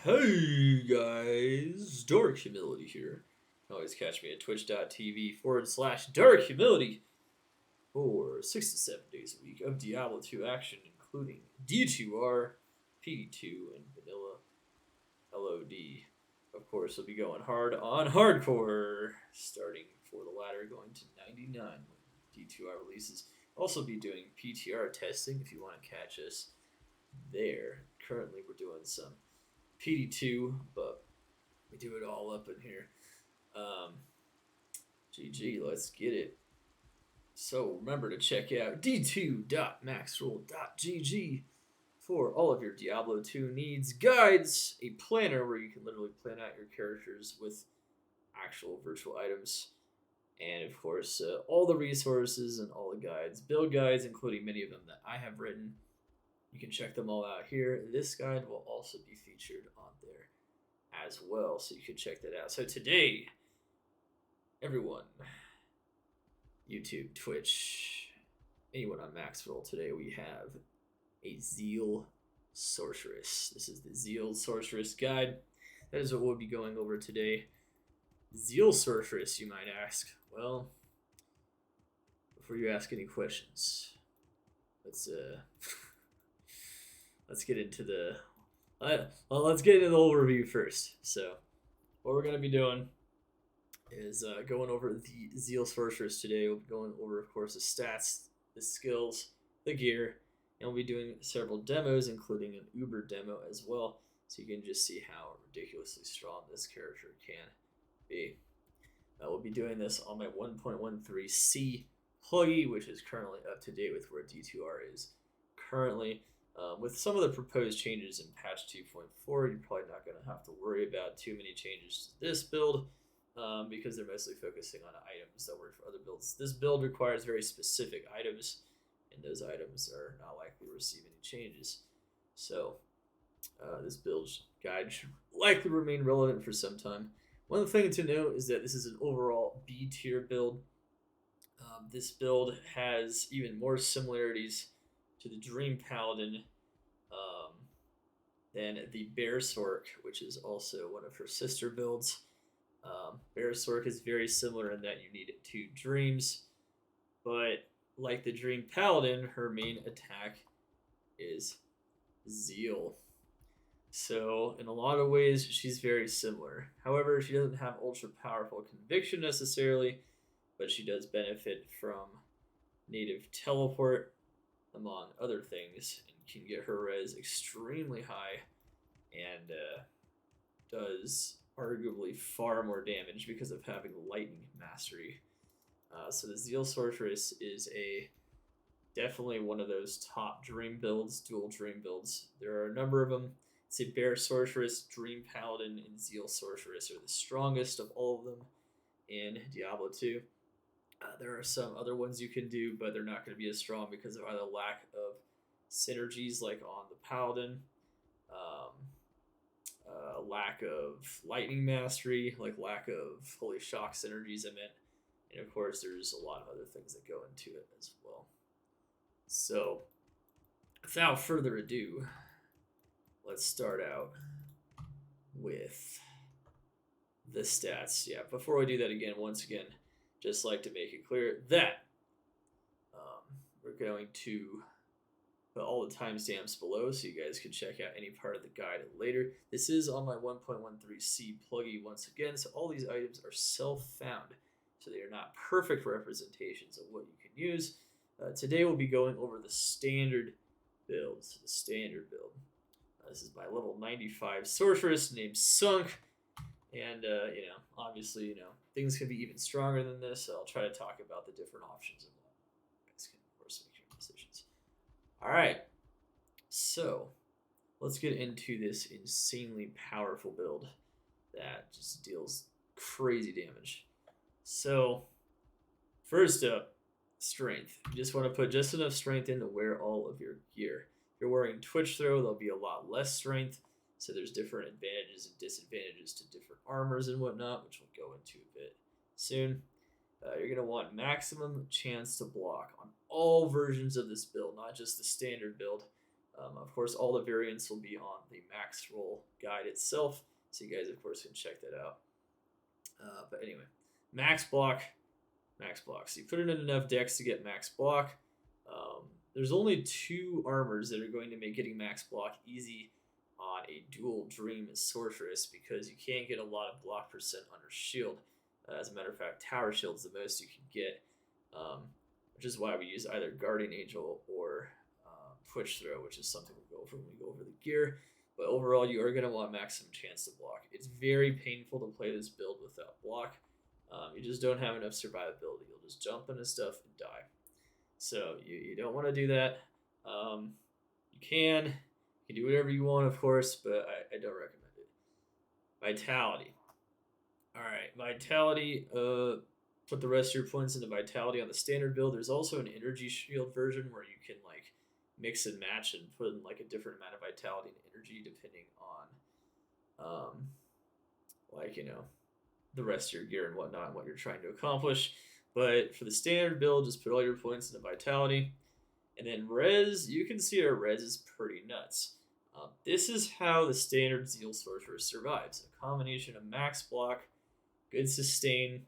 Hey guys, Dark Humility here. You can always catch me at twitch.tv/Dark Humility for 6 to 7 days a week of Diablo 2 action, including D2R, PD2, and Vanilla LOD. Of course, we'll be going hard on hardcore, starting for the latter, going to 99 when D2R releases. Also be doing PTR testing if you want to catch us there. Currently, we're doing some PD2, but we do it all up in here. GG, let's get it. So remember to check out d2.maxroll.gg for all of your Diablo 2 needs, guides, a planner where you can literally plan out your characters with actual virtual items, and of course all the resources and all the guides, build guides, including many of them that I have written. You can check them all out here. This guide will also be featured on there as well, so you can check that out. So today, everyone, YouTube, Twitch, anyone on Maxroll, today we have a Zeal Sorceress. This is the Zeal Sorceress guide. That is what we'll be going over today. Zeal Sorceress, you might ask. Well, before you ask any questions, let's get into the overview first. So what we're going to be doing is going over the Zeal Sorceress today. We'll be going over, of course, the stats, the skills, the gear, and we'll be doing several demos, including an Uber demo as well, so you can just see how ridiculously strong this character can be. We'll be doing this on my 1.13C pluggy, which is currently up to date with where D2R is currently. With some of the proposed changes in patch 2.4, you're probably not going to have to worry about too many changes to this build because they're mostly focusing on items that work for other builds. This build requires very specific items, and those items are not likely to receive any changes. So this build guide should likely remain relevant for some time. One thing to note is that this is an overall B tier build. This build has even more similarities to the Dream Paladin than the Bearsork, which is also one of her sister builds. Bearsork is very similar in that you need 2 dreams, but like the Dream Paladin, her main attack is Zeal. So in a lot of ways, she's very similar. However, she doesn't have ultra powerful conviction necessarily, but she does benefit from native teleport, among other things, and can get her res extremely high and does arguably far more damage because of having lightning mastery. So the Zeal Sorceress is definitely one of those top dream builds, dual dream builds. There are a number of them. It's a Bear Sorceress, Dream Paladin, and Zeal Sorceress are the strongest of all of them in Diablo 2. There are some other ones you can do, but they're not going to be as strong because of either lack of synergies like on the Paladin, lack of lightning mastery, like lack of holy shock synergies, I meant, and of course there's a lot of other things that go into it as well. So without further ado, let's start out with the stats. Yeah, before we do that once again, just like to make it clear that we're going to put all the timestamps below so you guys can check out any part of the guide later. This is on my 1.13C pluggy once again, so all these items are self-found, so they are not perfect representations of what you can use. Today we'll be going over the standard builds. This is my level 95 sorceress named Sunk, and obviously, things can be even stronger than this, so I'll try to talk about the different options and what you guys can, of course, make your decisions. All right, so let's get into this insanely powerful build that just deals crazy damage. So first up, strength. You just want to put just enough strength in to wear all of your gear. If you're wearing Twitch Throw, there'll be a lot less strength. So there's different advantages and disadvantages to different armors and whatnot, which we'll go into a bit soon. You're going to want maximum chance to block on all versions of this build, not just the standard build. Of course, all the variants will be on the Maxroll guide itself, so you guys, of course, can check that out. But anyway, max block, max block. So you put it in enough decks to get max block. There's only 2 armors that are going to make getting max block easy on a dual Dream Sorceress, because you can't get a lot of block percent under shield. As a matter of fact, tower shield is the most you can get, which is why we use either Guardian Angel or Push Throw, which is something we'll go over when we go over the gear. But overall, you are going to want maximum chance to block. It's very painful to play this build without block. You just don't have enough survivability. You'll just jump into stuff and die. So you don't want to do that. You can do whatever you want, of course, but I don't recommend it. Vitality. All right, Vitality. Put the rest of your points into Vitality on the standard build. There's also an Energy Shield version where you can like mix and match and put in like a different amount of Vitality and energy depending on, like, you know, the rest of your gear and whatnot and what you're trying to accomplish. But for the standard build, just put all your points into Vitality. And then res, you can see our res is pretty nuts. This is how the standard Zeal Sorceress survives. A combination of max block, good sustain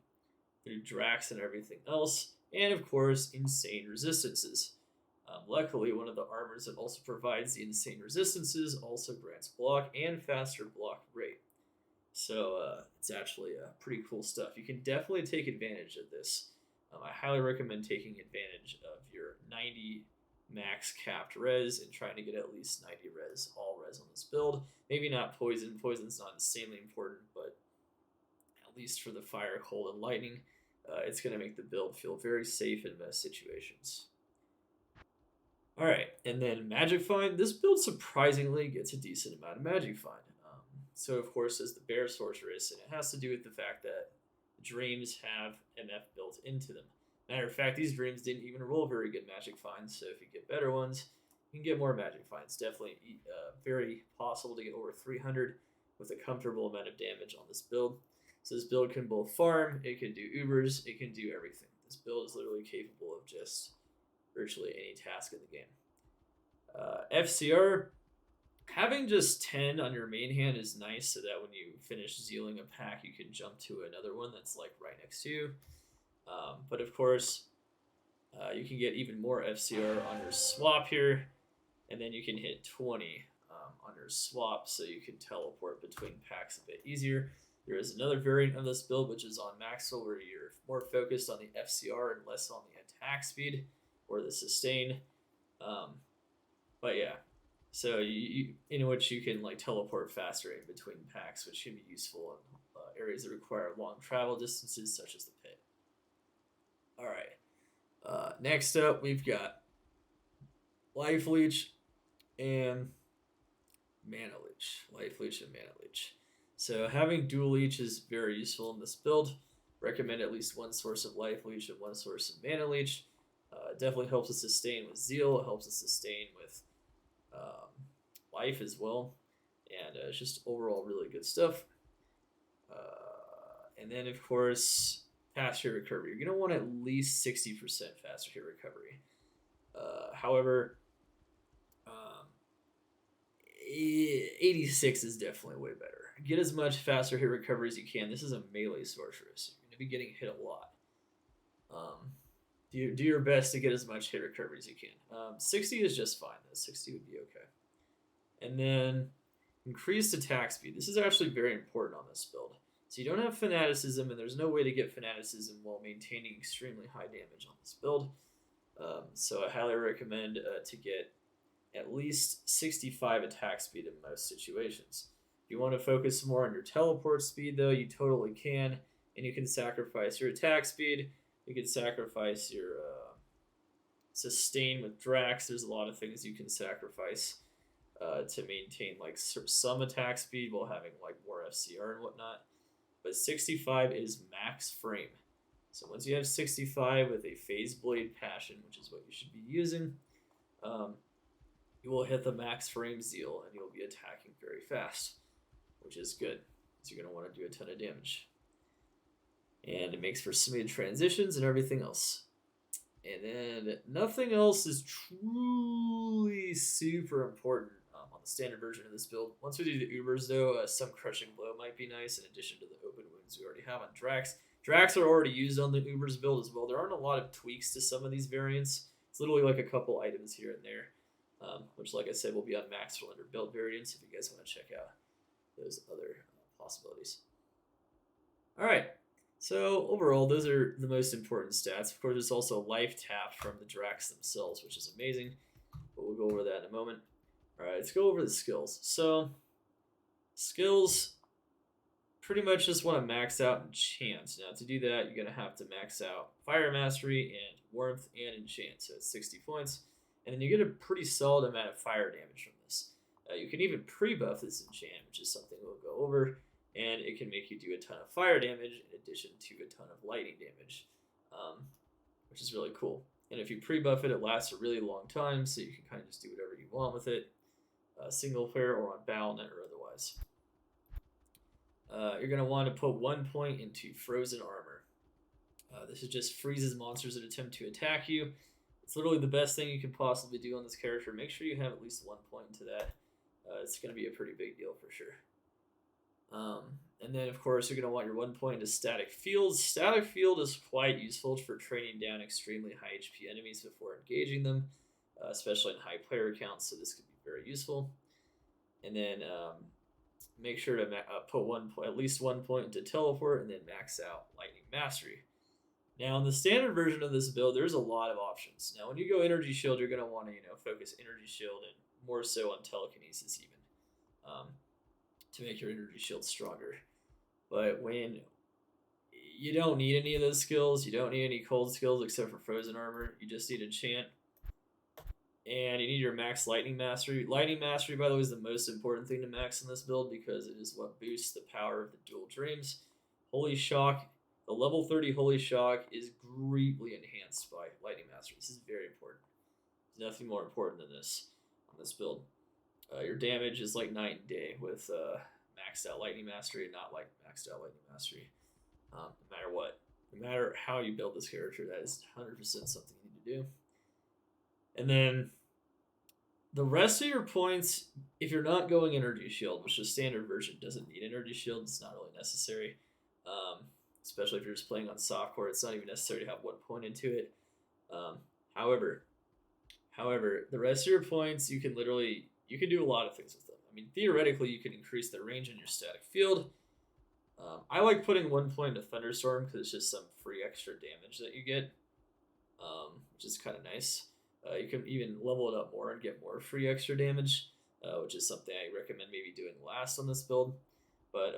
through Drax and everything else, and of course, insane resistances. Luckily, one of the armors that also provides the insane resistances also grants block and faster block rate. So it's actually pretty cool stuff. You can definitely take advantage of this. I highly recommend taking advantage of your 90 max capped res and trying to get at least 90 res, all res on this build. Maybe not poison. Poison's not insanely important, but at least for the fire, cold, and lightning, it's going to make the build feel very safe in most situations. All right, and then Magic Find. This build surprisingly gets a decent amount of Magic Find. So of course, as the Bear Sorceress, and it has to do with the fact that dreams have MF built into them. Matter of fact, these dreams didn't even roll very good Magic Finds, so if you get better ones, you can get more Magic Finds. Definitely very possible to get over 300 with a comfortable amount of damage on this build. So this build can both farm, it can do Ubers, it can do everything. This build is literally capable of just virtually any task in the game. FCR, having just 10 on your main hand is nice, so that when you finish zealing a pack, you can jump to another one that's like right next to you. But of course, you can get even more FCR on your swap here, and then you can hit 20 on your swap, so you can teleport between packs a bit easier. There is another variant of this build, which is on Maxroll, where you're more focused on the FCR and less on the attack speed or the sustain. But yeah, so you in which you can like teleport faster in between packs, which can be useful in areas that require long travel distances, such as the pit. All right. Next up, we've got Life Leech and Mana Leech. Life Leech and Mana Leech. So having dual leech is very useful in this build. Recommend at least one source of Life Leech and one source of Mana Leech. It definitely helps us sustain with Zeal. It helps us sustain with life as well. And it's just overall really good stuff. And then, of course, fast hit recovery. You're going to want at least 60% faster hit recovery. However, 86 is definitely way better. Get as much faster hit recovery as you can. This is a melee sorceress. You're going to be getting hit a lot. Do your best to get as much hit recovery as you can. 60 is just fine, though. 60 would be okay. And then increased attack speed. This is actually very important on this build. So you don't have fanaticism, and there's no way to get fanaticism while maintaining extremely high damage on this build. So I highly recommend to get at least 65 attack speed in most situations. If you want to focus more on your teleport speed, though, you totally can, and you can sacrifice your attack speed. You can sacrifice your sustain with Drax. There's a lot of things you can sacrifice to maintain like some attack speed while having like more FCR and whatnot. But 65 is max frame. So once you have 65 with a Phase Blade Passion, which is what you should be using, you will hit the max frame Zeal, and you'll be attacking very fast, which is good, because you're going to want to do a ton of damage. And it makes for smooth transitions and everything else. And then nothing else is truly super important on the standard version of this build. Once we do the Ubers, though, some Crushing Blow might be nice in addition to the open wounds we already have on Drax. Drax are already used on the Ubers build as well. There aren't a lot of tweaks to some of these variants. It's literally like a couple items here and there, which, like I said, will be on Maxroll under build variants if you guys want to check out those other possibilities. All right. So overall, those are the most important stats. Of course, there's also life tap from the Drax themselves, which is amazing, but we'll go over that in a moment. All right, let's go over the skills. So skills, pretty much just want to max out Enchant. Now to do that, you're going to have to max out Fire Mastery and Warmth and Enchant, so it's 60 points. And then you get a pretty solid amount of fire damage from this. You can even pre-buff this Enchant, which is something we'll go over. And it can make you do a ton of fire damage in addition to a ton of lightning damage, which is really cool. And if you pre-buff it, it lasts a really long time, so you can kind of just do whatever you want with it, single player or on Battle.net or otherwise. You're going to want to put 1 point into Frozen Armor. This is just freezes monsters that attempt to attack you. It's literally the best thing you can possibly do on this character. Make sure you have at least 1 point into that. It's going to be a pretty big deal for sure. And then, of course, you're going to want your 1 point into Static Fields. Static Field is quite useful for training down extremely high HP enemies before engaging them, especially in high player counts, so this could be very useful. And then make sure to put at least 1 point into Teleport, and then max out Lightning Mastery. Now, in the standard version of this build, there's a lot of options. Now, when you go Energy Shield, you're going to want to focus Energy Shield and more so on Telekinesis even. To make your energy shield stronger. But when you don't need any of those skills, you don't need any cold skills except for Frozen Armor, you just need Enchant. And you need your max Lightning Mastery. Lightning Mastery, by the way, is the most important thing to max in this build because it is what boosts the power of the Dual Dreams. Holy Shock, the level 30 Holy Shock is greatly enhanced by Lightning Mastery. This is very important. There's nothing more important than this on this build. Your damage is like night and day with maxed out Lightning Mastery and not like maxed out Lightning Mastery. No matter what. No matter how you build this character, that is 100% something you need to do. And then the rest of your points, if you're not going Energy Shield, which the standard version doesn't need Energy Shield, it's not really necessary. Especially if you're just playing on softcore, it's not even necessary to have 1 point into it. However, the rest of your points, you can do a lot of things with them. I mean, theoretically, you can increase the range in your Static Field. I like putting 1 point into Thunderstorm because it's just some free extra damage that you get, which is kind of nice. You can even level it up more and get more free extra damage, which is something I recommend maybe doing last on this build. But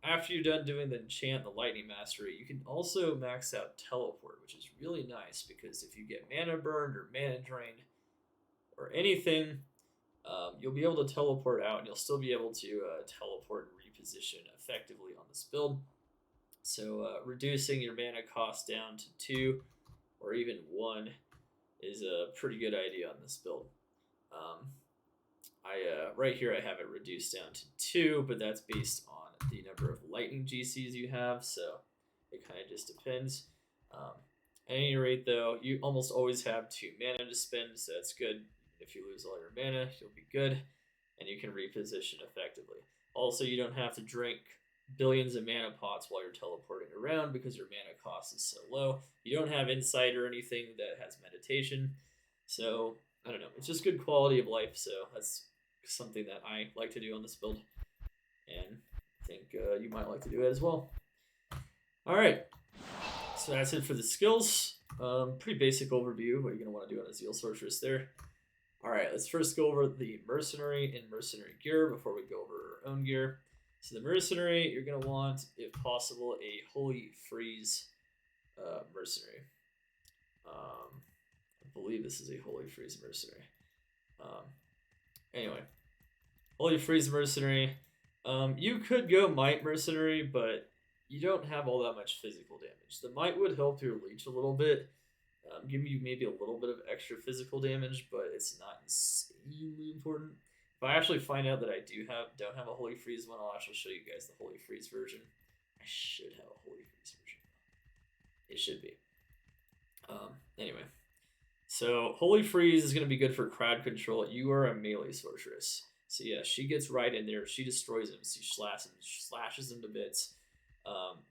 after you're done doing the Enchant, the Lightning Mastery, you can also max out Teleport, which is really nice because if you get mana burned or mana drained or anything, you'll be able to teleport out and you'll still be able to teleport and reposition effectively on this build. So reducing your mana cost down to 2 or even 1 is a pretty good idea on this build. Right here I have it reduced down to 2, but that's based on the number of lightning GCs you have, so it kind of just depends. At any rate, though, you almost always have 2 mana to spend, so that's good. If you lose all your mana, you'll be good, and you can reposition effectively. Also, you don't have to drink billions of mana pots while you're teleporting around because your mana cost is so low. You don't have Insight or anything that has meditation, so I don't know. It's just good quality of life, so that's something that I like to do on this build, and I think you might like to do it as well. All right, so that's it for the skills. Pretty basic overview of what you're going to want to do on a Zeal Sorceress there. All right, let's first go over the Mercenary and Mercenary gear before we go over our own gear. So the Mercenary, you're going to want, if possible, a Holy Freeze Mercenary. I believe this is a Holy Freeze Mercenary. Anyway, Holy Freeze Mercenary. You could go Might Mercenary, but you don't have all that much physical damage. The Might would help your leech a little bit, give you maybe a little bit of extra physical damage, but it's not insanely important. If I actually find out that I don't have a Holy Freeze one, I'll actually show you guys the Holy Freeze version. I should have a Holy Freeze version. It should be. Anyway, so Holy Freeze is going to be good for crowd control. You are a melee sorceress. So yeah, she gets right in there. She destroys him. She slashes him to bits.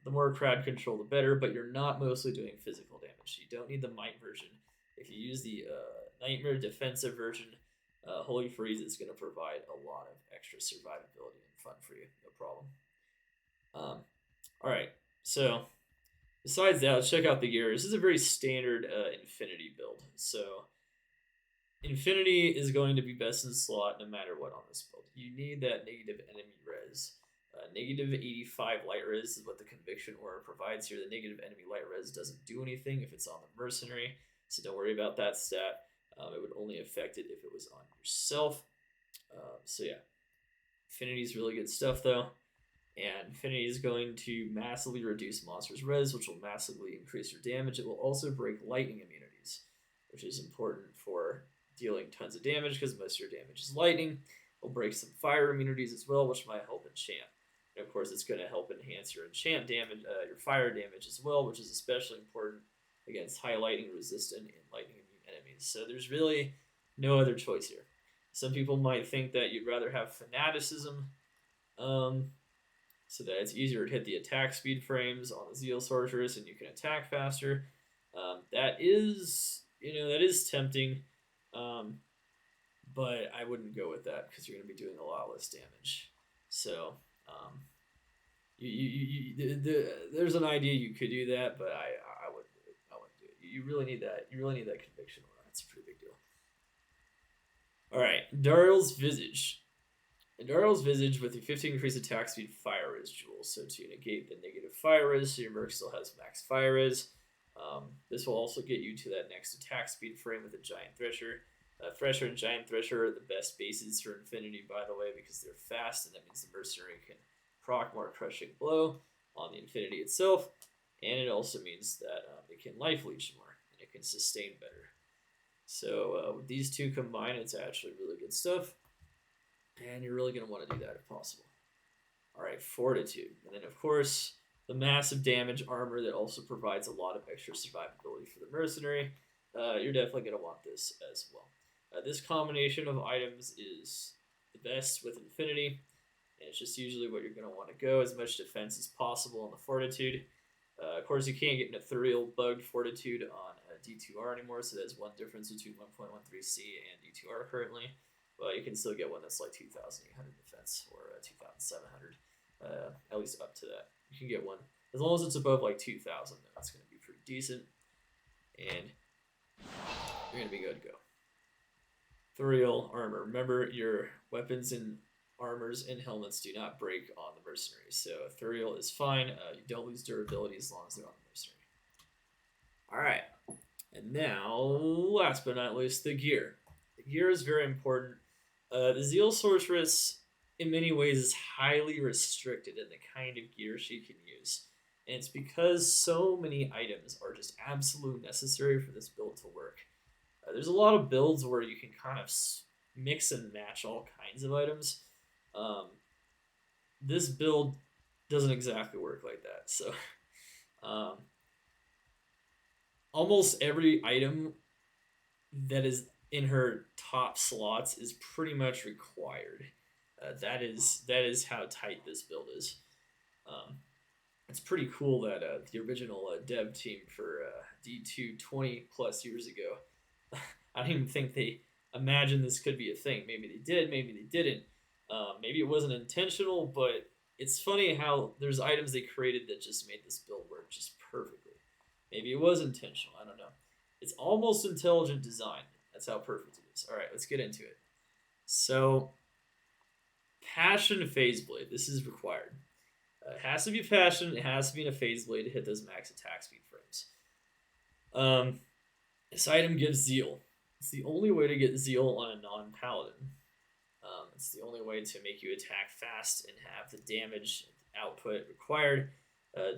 The more crowd control, the better. But you're not mostly doing physical damage. You don't need the Might version. If you use the Nightmare defensive version, Holy Freeze is going to provide a lot of extra survivability and fun for you. No problem. All right. So besides that, let's check out the gear. This is a very standard Infinity build. So Infinity is going to be best in slot no matter what on this build. You need that negative enemy res. Negative 85 light res is what the Conviction Aura provides here. The negative enemy light res doesn't do anything if it's on the Mercenary, so don't worry about that stat. It would only affect it if it was on yourself. So yeah, Infinity is really good stuff though. And Infinity is going to massively reduce monsters' res, which will massively increase your damage. It will also break lightning immunities, which is important for dealing tons of damage because most of your damage is lightning. It'll break some fire immunities as well, which might help enchant. And of course, it's going to help enhance your enchant damage, your fire damage as well, which is especially important against high lightning resistant and lightning immune enemies. So there's really no other choice here. Some people might think that you'd rather have fanaticism, so that it's easier to hit the attack speed frames on the Zeal Sorceress and you can attack faster. That is tempting, but I wouldn't go with that because you're going to be doing a lot less damage. So there's an idea you could do that, but I wouldn't do it. I wouldn't do it. You really need that. You really need that Conviction Aura. That's a pretty big deal. All right, Dariel's Visage. Dariel's Visage with the 15 increased attack speed fire res jewel. So to negate the negative fire res, so your merc still has max fire res. This will also get you to that next attack speed frame with a Giant Thresher. Thresher and Giant Thresher are the best bases for Infinity, by the way, because they're fast, and that means the Mercenary can proc more Crushing Blow on the Infinity itself, and it also means that it can Life Leech more, and it can sustain better. So with these two combined, it's actually really good stuff, and you're really going to want to do that if possible. All right, Fortitude, and then of course the massive damage armor that also provides a lot of extra survivability for the Mercenary. You're definitely going to want this as well. This combination of items is the best with Infinity, and it's just usually what you're going to want to go, as much defense as possible on the Fortitude. Of course, you can't get an ethereal bugged Fortitude on D2R anymore, so there's one difference between 1.13C and D2R currently. Well, you can still get one that's like 2,800 defense or 2,700, at least up to that. You can get one as long as it's above like 2,000. Then that's going to be pretty decent, and you're going to be good to go. Ethereal armor. Remember, your weapons and armors and helmets do not break on the Mercenary, so ethereal is fine. You don't lose durability as long as they're on the Mercenary. All right, and now last but not least, the gear. The gear is very important. The Zeal Sorceress, in many ways, is highly restricted in the kind of gear she can use. And it's because so many items are just absolutely necessary for this build to work. There's a lot of builds where you can kind of mix and match all kinds of items. This build doesn't exactly work like that. So almost every item that is in her top slots is pretty much required. That is how tight this build is. It's pretty cool that the original dev team for D2 20 plus years ago, I don't even think they imagined this could be a thing. Maybe they did, maybe they didn't. Maybe it wasn't intentional, but it's funny how there's items they created that just made this build work just perfectly. Maybe it was intentional, I don't know. It's almost intelligent design. That's how perfect it is. All right, let's get into it. So, Passion Phase Blade. This is required. It has to be Passion. It has to be in a Phase Blade to hit those max attack speed frames. This item gives Zeal. It's the only way to get Zeal on a non-paladin. It's the only way to make you attack fast and have the damage output required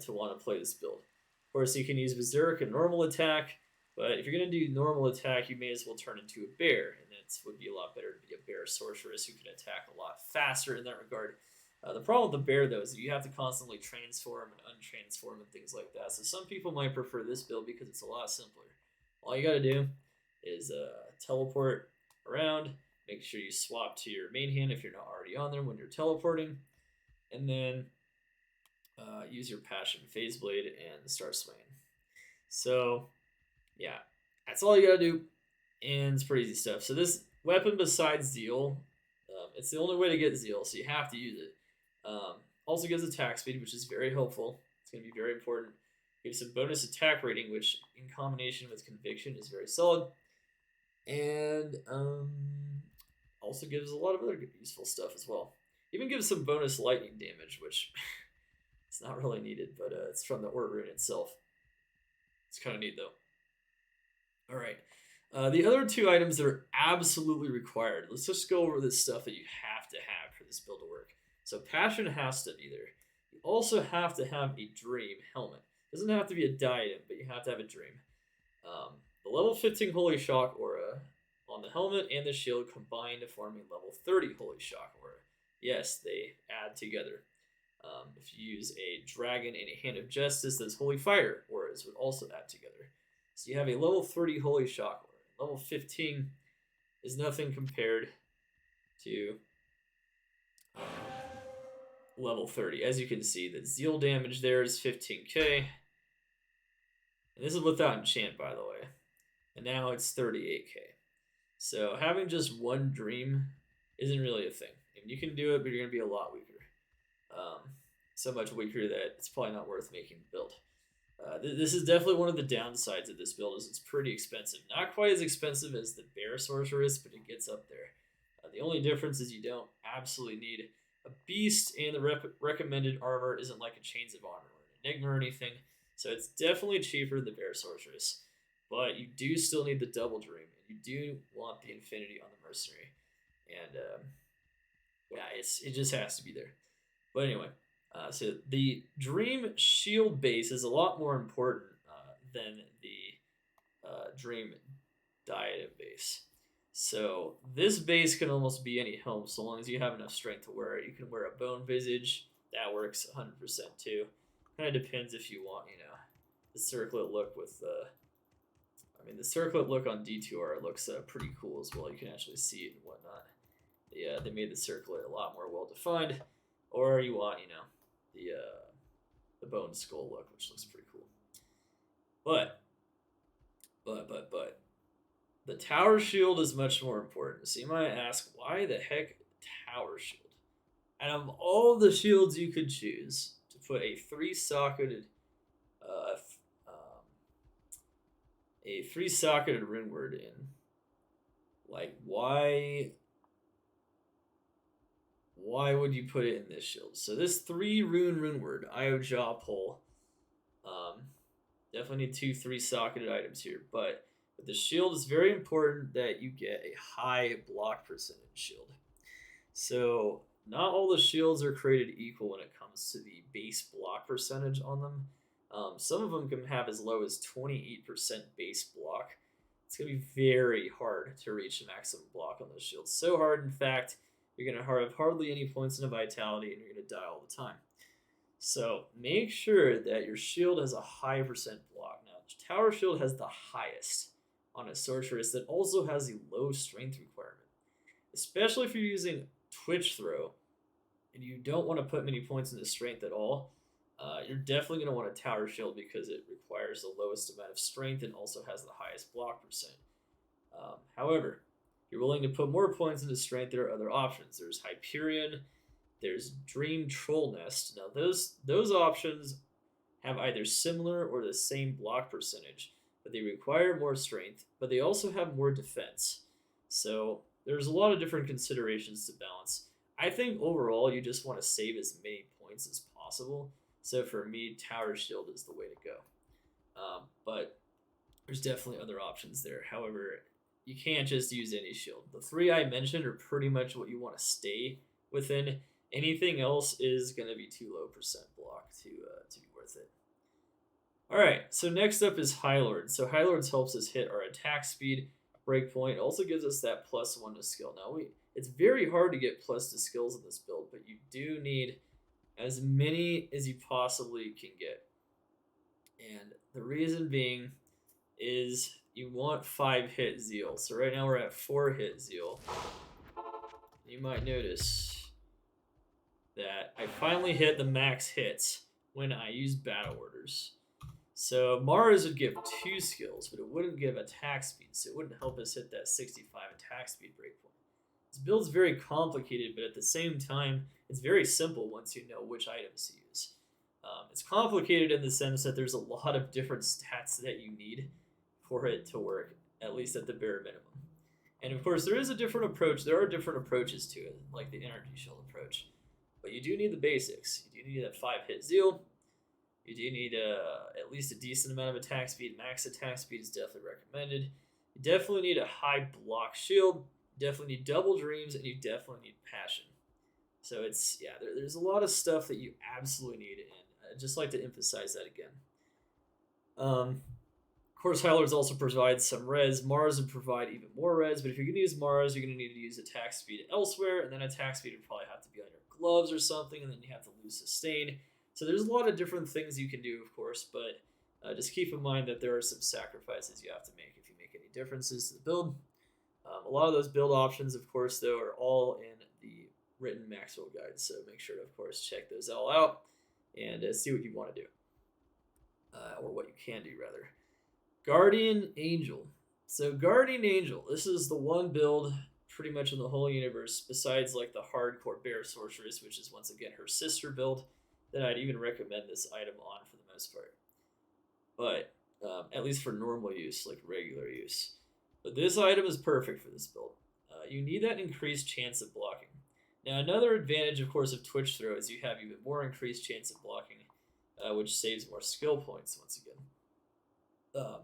to want to play this build. Of course, you can use Berserk and normal attack, but if you're going to do normal attack, you may as well turn into a bear, and it would be a lot better to be a bear sorceress who can attack a lot faster in that regard. The problem with the bear, though, is that you have to constantly transform and untransform and things like that, so some people might prefer this build because it's a lot simpler. All you gotta do is teleport around. Make sure you swap to your main hand if you're not already on there when you're teleporting, and then use your Passion Phase Blade and start swinging. So yeah, that's all you gotta do, and it's pretty easy stuff. So this weapon, besides Zeal, it's the only way to get Zeal, so you have to use it. Also gives attack speed, which is very helpful. It's going to be very important. Gives some bonus attack rating, which in combination with Conviction is very solid. And also gives a lot of other useful stuff as well. Even gives some bonus lightning damage, which it's not really needed, but it's from the Ort rune itself. It's kind of neat though. All right. The other two items that are absolutely required. Let's just go over this stuff that you have to have for this build to work. So Passion has to be there. You also have to have a Dream helmet. It doesn't have to be a diadem, but you have to have a Dream. The level 15 Holy Shock aura on the helmet and the shield combine to form a level 30 Holy Shock aura. Yes, they add together. If you use a Dragon and a Hand of Justice, those Holy Fire auras would also add together. So you have a level 30 Holy Shock aura. Level 15 is nothing compared to level 30. As you can see, the Zeal damage there is 15k. And this is without enchant, by the way. And now it's 38k. So having just one Dream isn't really a thing. I mean, you can do it, but you're going to be a lot weaker. So much weaker that it's probably not worth making the build. This is definitely one of the downsides of this build, is it's pretty expensive. Not quite as expensive as the Bear Sorceress, but it gets up there. The only difference is you don't absolutely need a beast, and the recommended armor isn't like a Chains of Honor or an Enigma or anything. So it's definitely cheaper than the Bear Sorceress. But you do still need the double Dream, and you do want the Infinity on the Mercenary. And yeah, it just has to be there. But anyway, so the Dream shield base is a lot more important than the Dream diadem base. So this base can almost be any helm, so long as you have enough strength to wear it. You can wear a Bone Visage, that works 100% too. Kind of depends if you want, the circlet look with the circlet look on D2R looks pretty cool as well. You can actually see it and whatnot. Yeah, they made the circlet a lot more well defined. Or you want, the bone skull look, which looks pretty cool. But the tower shield is much more important. So you might ask, why the heck tower shield? Out of all the shields you could choose to put a three-socketed rune word in, like why would you put it in this shield? So this 3 rune word, Io Jaw Pole, definitely need 2 3-socketed items here, but with the shield, it's very important that you get a high block percentage shield. So not all the shields are created equal when it comes to the base block percentage on them. Some of them can have as low as 28% base block. It's going to be very hard to reach a maximum block on those shields. So hard, in fact, you're going to have hardly any points in vitality, and you're going to die all the time. So make sure that your shield has a high percent block. Now, Tower Shield has the highest on a Sorceress that also has a low strength requirement. Especially if you're using Twitch Throw, and you don't want to put many points into strength at all, you're definitely going to want a Tower Shield because it requires the lowest amount of strength and also has the highest block percent. However, if you're willing to put more points into strength, there are other options. There's Hyperion, there's Dream Troll Nest. Now those options have either similar or the same block percentage, but they require more strength, but they also have more defense. So there's a lot of different considerations to balance. I think overall you just want to save as many points as possible. So for me, Tower Shield is the way to go. But there's definitely other options there. However, you can't just use any shield. The 3 I mentioned are pretty much what you want to stay within. Anything else is going to be too low percent block to be worth it. Alright, so next up is High Lord. So High Lords helps us hit our attack speed, breakpoint. It also gives us that +1 to skill. Now, it's very hard to get plus to skills in this build, but you do need as many as you possibly can get. And the reason being is, you want 5-hit Zeal. So right now we're at 4-hit Zeal. You might notice that I finally hit the max hits when I use battle orders. So Mars would give 2 skills, but it wouldn't give attack speed, so it wouldn't help us hit that 65 attack speed breakpoint. This build's very complicated, but at the same time, it's very simple once you know which items to use. It's complicated in the sense that there's a lot of different stats that you need for it to work, at least at the bare minimum. And of course, there is a different approach. There are different approaches to it, like the energy shield approach. But you do need the basics. You do need that 5-hit Zeal. You do need at least a decent amount of attack speed. Max attack speed is definitely recommended. You definitely need a high block shield. You definitely need double dreams, and you definitely need passion. So it's, yeah, there's a lot of stuff that you absolutely need, and I'd just like to emphasize that again. Of course, Highlords also provides some res. Mars would provide even more res, but if you're going to use Mars, you're going to need to use attack speed elsewhere, and then attack speed would probably have to be on your gloves or something, and then you have to lose sustain. So there's a lot of different things you can do, of course, but just keep in mind that there are some sacrifices you have to make if you make any differences to the build. A lot of those build options, of course, though, are all in the written Maxroll guide, so make sure to, of course, check those all out and see what you want to do, or what you can do, rather. Guardian Angel. So Guardian Angel, this is the one build pretty much in the whole universe, besides like the hardcore Bear Sorceress, which is once again her sister build, that I'd even recommend this item on for the most part. But at least for normal use, like regular use. But this item is perfect for this build. You need that increased chance of blocking. Now another advantage, of course, of Twitch Throw is you have even more increased chance of blocking, which saves more skill points once again.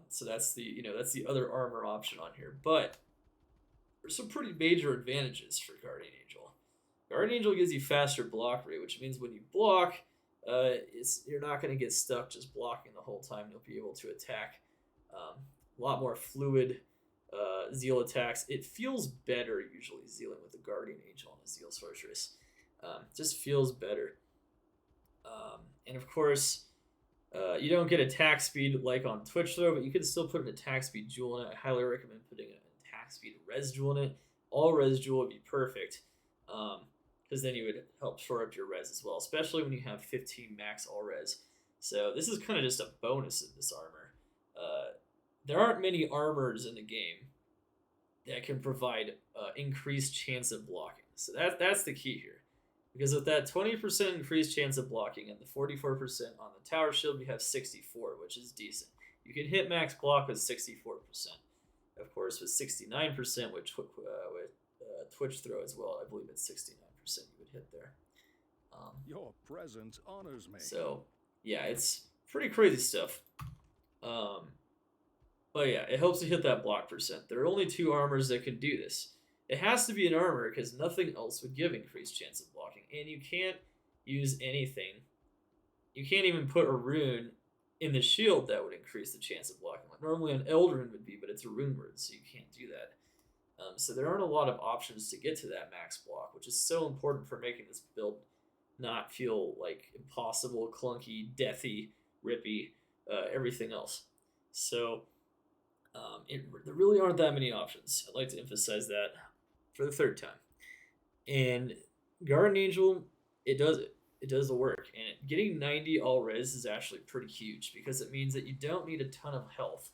So that's the other armor option on here. But there's some pretty major advantages for Guardian Angel. Guardian Angel gives you faster block rate, which means when you block, you're not going to get stuck just blocking the whole time. You'll be able to attack a lot more fluid Zeal attacks. It feels better usually Zealing with the Guardian Angel and the Zeal Sorceress. Just feels better. And of course, you don't get attack speed like on Twitch Throw, but you can still put an attack speed jewel in it. I highly recommend putting an attack speed res jewel in it. All res jewel would be perfect, because then you would help shore up your res as well, especially when you have 15 max all res. So this is kind of just a bonus of this armor. There aren't many armors in the game that can provide increased chance of blocking. So that's the key here. Because with that 20% increased chance of blocking and the 44% on the tower shield, we have 64, which is decent. You can hit max block with 64%. Of course, with 69% with Twitch Throw as well, I believe it's 69% you would hit there. Your presence honors me. So, yeah, it's pretty crazy stuff. But yeah, it helps to hit that block percent. There are only 2 armors that can do this. It has to be an armor because nothing else would give increased chance of blocking. And you can't use anything. You can't even put a rune in the shield that would increase the chance of blocking. Like normally an Eldrune would be, but it's a rune word, so you can't do that. So there aren't a lot of options to get to that max block, which is so important for making this build not feel like impossible, clunky, deathy, rippy, everything else. So there really aren't that many options. I'd like to emphasize that for the 3rd time. And Guardian Angel, it does it. It does the work. And getting 90 all res is actually pretty huge because it means that you don't need a ton of health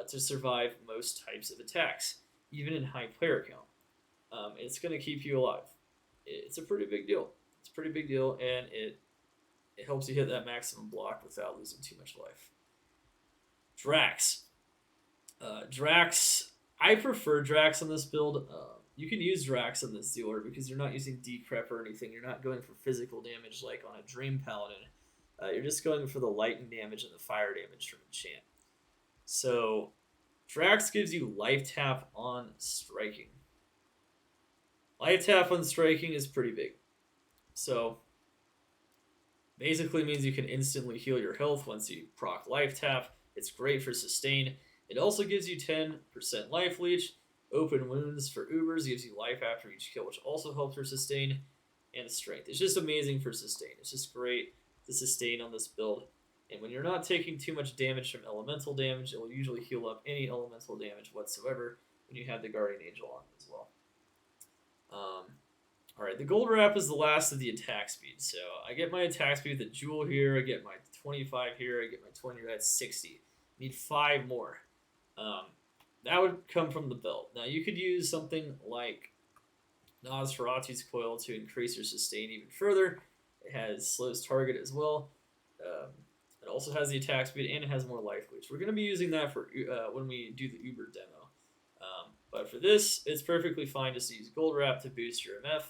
to survive most types of attacks, even in high player count. It's going to keep you alive. It's a pretty big deal. It's a pretty big deal, and it helps you hit that maximum block without losing too much life. Drax. Drax, I prefer Drax on this build. You can use Drax on this Zealer because you're not using Decrep or anything. You're not going for physical damage like on a Dream Paladin. You're just going for the lightning damage and the fire damage from Enchant. So, Drax gives you life tap on striking. Life tap on striking is pretty big. So, basically means you can instantly heal your health once you proc life tap. It's great for sustain. It also gives you 10% life leech. Open wounds for Ubers gives you life after each kill, which also helps for sustain and strength. It's just amazing for sustain. It's just great to sustain on this build. And when you're not taking too much damage from elemental damage, it will usually heal up any elemental damage whatsoever when you have the Guardian Angel on as well. Alright, the gold wrap is the last of the attack speed. So I get my attack speed with the jewel here, I get my 25 here, I get my 20 here, that's 60. Need 5 more. That would come from the belt. Now you could use something like Nosferatu's Coil to increase your sustain even further. It has slows target as well. It also has the attack speed and it has more life leech. We're going to be using that for when we do the Uber demo. But for this, it's perfectly fine just to use Gold Wrap to boost your MF.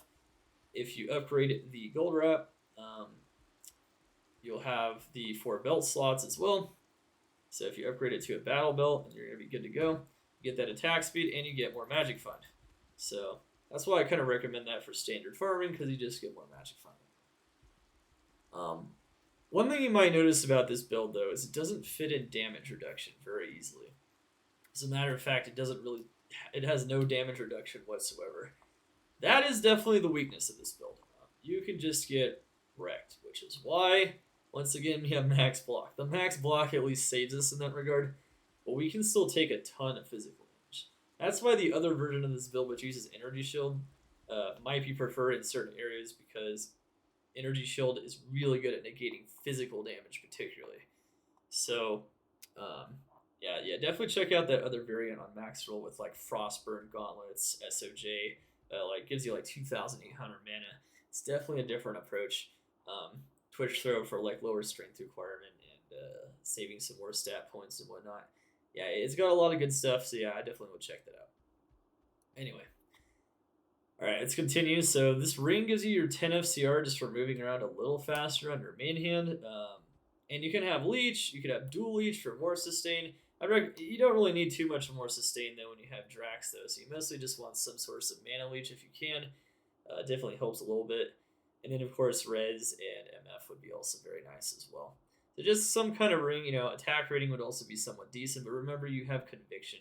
If you upgrade the Gold Wrap, you'll have the 4 belt slots as well. So if you upgrade it to a battle belt, then you're going to be good to go. You get that attack speed and you get more magic fund. So that's why I kind of recommend that for standard farming, because you just get more magic fund. One thing you might notice about this build though is it doesn't fit in damage reduction very easily. As a matter of fact, it has no damage reduction whatsoever. That is definitely the weakness of this build. You can just get wrecked, which is why, once again, we have max block. The max block at least saves us in that regard, but we can still take a ton of physical damage. That's why the other version of this build, which uses Energy Shield, might be preferred in certain areas, because Energy Shield is really good at negating physical damage particularly. So, yeah, definitely check out that other variant on Maxroll with like Frostburn Gauntlets, SOJ, like gives you like 2,800 mana. It's definitely a different approach. Twitch Throw for like lower strength requirement and saving some more stat points and whatnot. Yeah, it's got a lot of good stuff, so yeah, I definitely would check that out. Anyway. Alright, let's continue. So this ring gives you your 10 FCR just for moving around a little faster on your main hand. And you can have Leech, you could have Dual Leech for more sustain. You don't really need too much more sustain though when you have Drax though, so you mostly just want some source of Mana Leech if you can. Definitely helps a little bit. And then of course Res and MF would be also very nice as well. So just some kind of ring, attack rating would also be somewhat decent, but remember you have Conviction.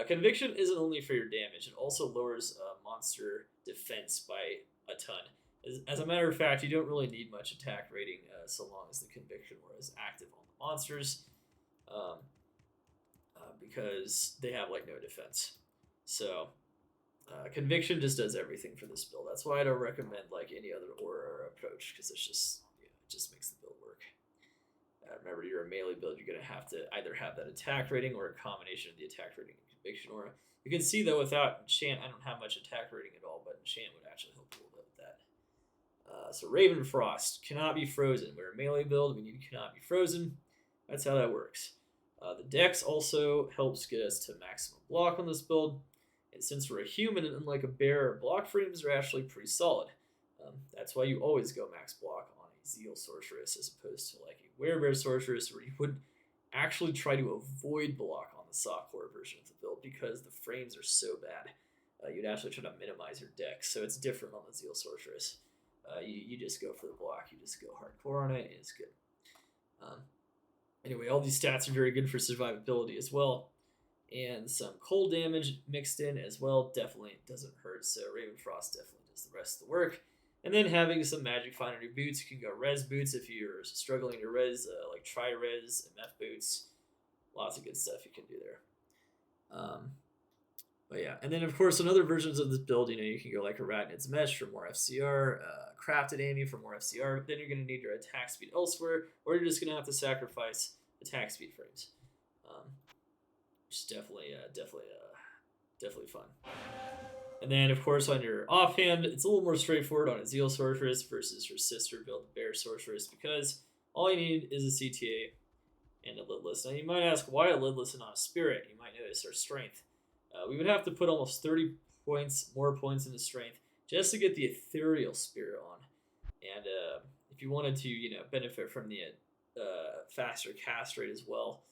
Conviction isn't only for your damage, it also lowers monster defense by a ton. As a matter of fact, you don't really need much attack rating so long as the Conviction is active on the monsters, because they have like no defense. So Conviction just does everything for this build. That's why I don't recommend like any other aura approach, because it just makes the build work. Remember, you're a melee build, you're going to have to either have that attack rating or a combination of the attack rating and Conviction aura. You can see, though, without Enchant, I don't have much attack rating at all, but Enchant would actually help a little bit with that. So Raven Frost cannot be frozen. We're a melee build, we need cannot be frozen. That's how that works. The Dex also helps get us to maximum block on this build. And since we're a human, and unlike a bear, our block frames are actually pretty solid. That's why you always go max block on a Zeal Sorceress as opposed to like a Werebear Sorceress, where you would actually try to avoid block on the softcore version of the build because the frames are so bad. You'd actually try to minimize your Dex, so it's different on the Zeal Sorceress. You just go for the block, you just go hardcore on it, and it's good. Anyway, all these stats are very good for survivability as well. And some cold damage mixed in as well definitely doesn't hurt, so Raven Frost definitely does the rest of the work. And then having some Magic Finery boots, you can go res boots if you're struggling to res, like tri-res, MF boots. Lots of good stuff you can do there. But yeah, and then of course on other versions of this build, you can go like Arachnid's Mesh for more FCR, Crafted Amy for more FCR, but then you're going to need your attack speed elsewhere, or you're just going to have to sacrifice attack speed frames. Which is definitely fun. And then, of course, on your offhand, it's a little more straightforward on a Zeal Sorceress versus her sister build, Bear Sorceress, because all you need is a CTA and a Lidless. Now, you might ask, why a Lidless and not a Spirit? You might notice her strength. We would have to put almost 30 more points into strength just to get the Ethereal Spirit on. And if you wanted to, benefit from the faster cast rate as well,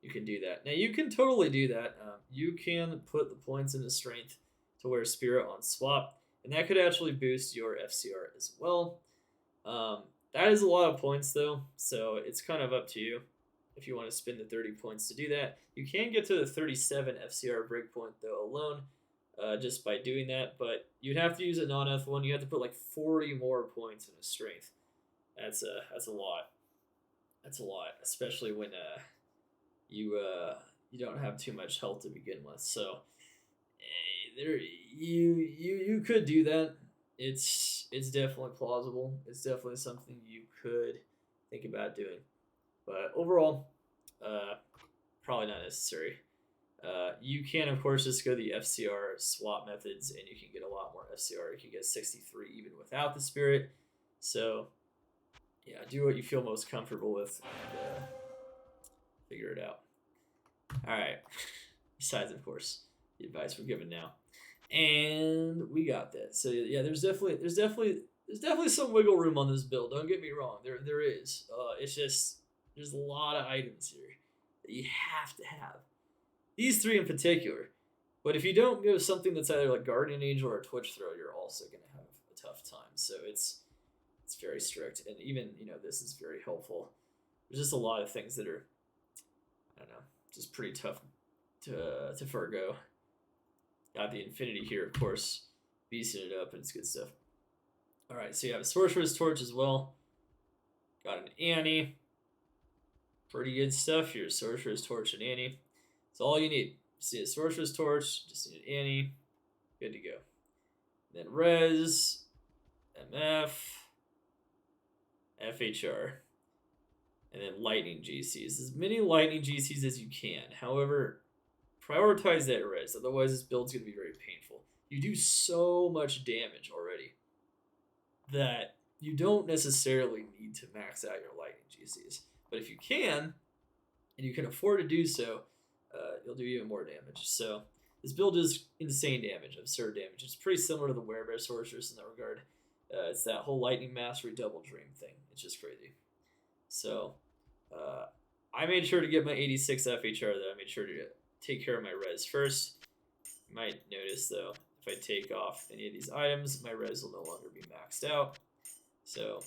you can do that. Now, you can totally do that. You can put the points into strength to wear Spirit on swap, and that could actually boost your FCR as well. That is a lot of points, though, so it's kind of up to you if you want to spend the 30 points to do that. You can get to the 37 FCR breakpoint, though, alone, just by doing that, but you'd have to use a non-F1. You have to put like 40 more points into strength. That's a lot. That's a lot, especially when you don't have too much health to begin with. So there you could do that. It's definitely plausible. It's definitely something you could think about doing. But overall, probably not necessary. You can, of course, just go the FCR swap methods, and you can get a lot more FCR. You can get 63 even without the spirit. So, yeah, do what you feel most comfortable with, and figure it out. All right. Besides, of course, the advice we're given now, and we got that. So yeah, there's definitely some wiggle room on this build. Don't get me wrong. There is. It's just there's a lot of items here that you have to have. These three in particular. But if you don't go something that's either like Guardian Angel or Twitch Throw, you're also gonna have a tough time. So it's very strict, and even this is very helpful. There's just a lot of things that are, I don't know, just pretty tough to forego. Got the Infinity here, of course, beasting it up, and it's good stuff. All right, so you have a Sorceress Torch as well. Got an Annie. Pretty good stuff here. Sorceress Torch and Annie. That's all you need. See a Sorceress Torch, just need an Annie. Good to go. Then Res, MF, FHR, and then Lightning GCs. As many Lightning GCs as you can. However, prioritize that Res, otherwise this build's going to be very painful. You do so much damage already that you don't necessarily need to max out your Lightning GCs. But if you can, and you can afford to do so, you'll do even more damage. So this build is insane damage, absurd damage. It's pretty similar to the Werebear Sorceress in that regard. It's that whole Lightning Mastery Double Dream thing. It's just crazy. So I made sure to get my 86 FHR though. I made sure to take care of my res first. You might notice though, if I take off any of these items, my res will no longer be maxed out. So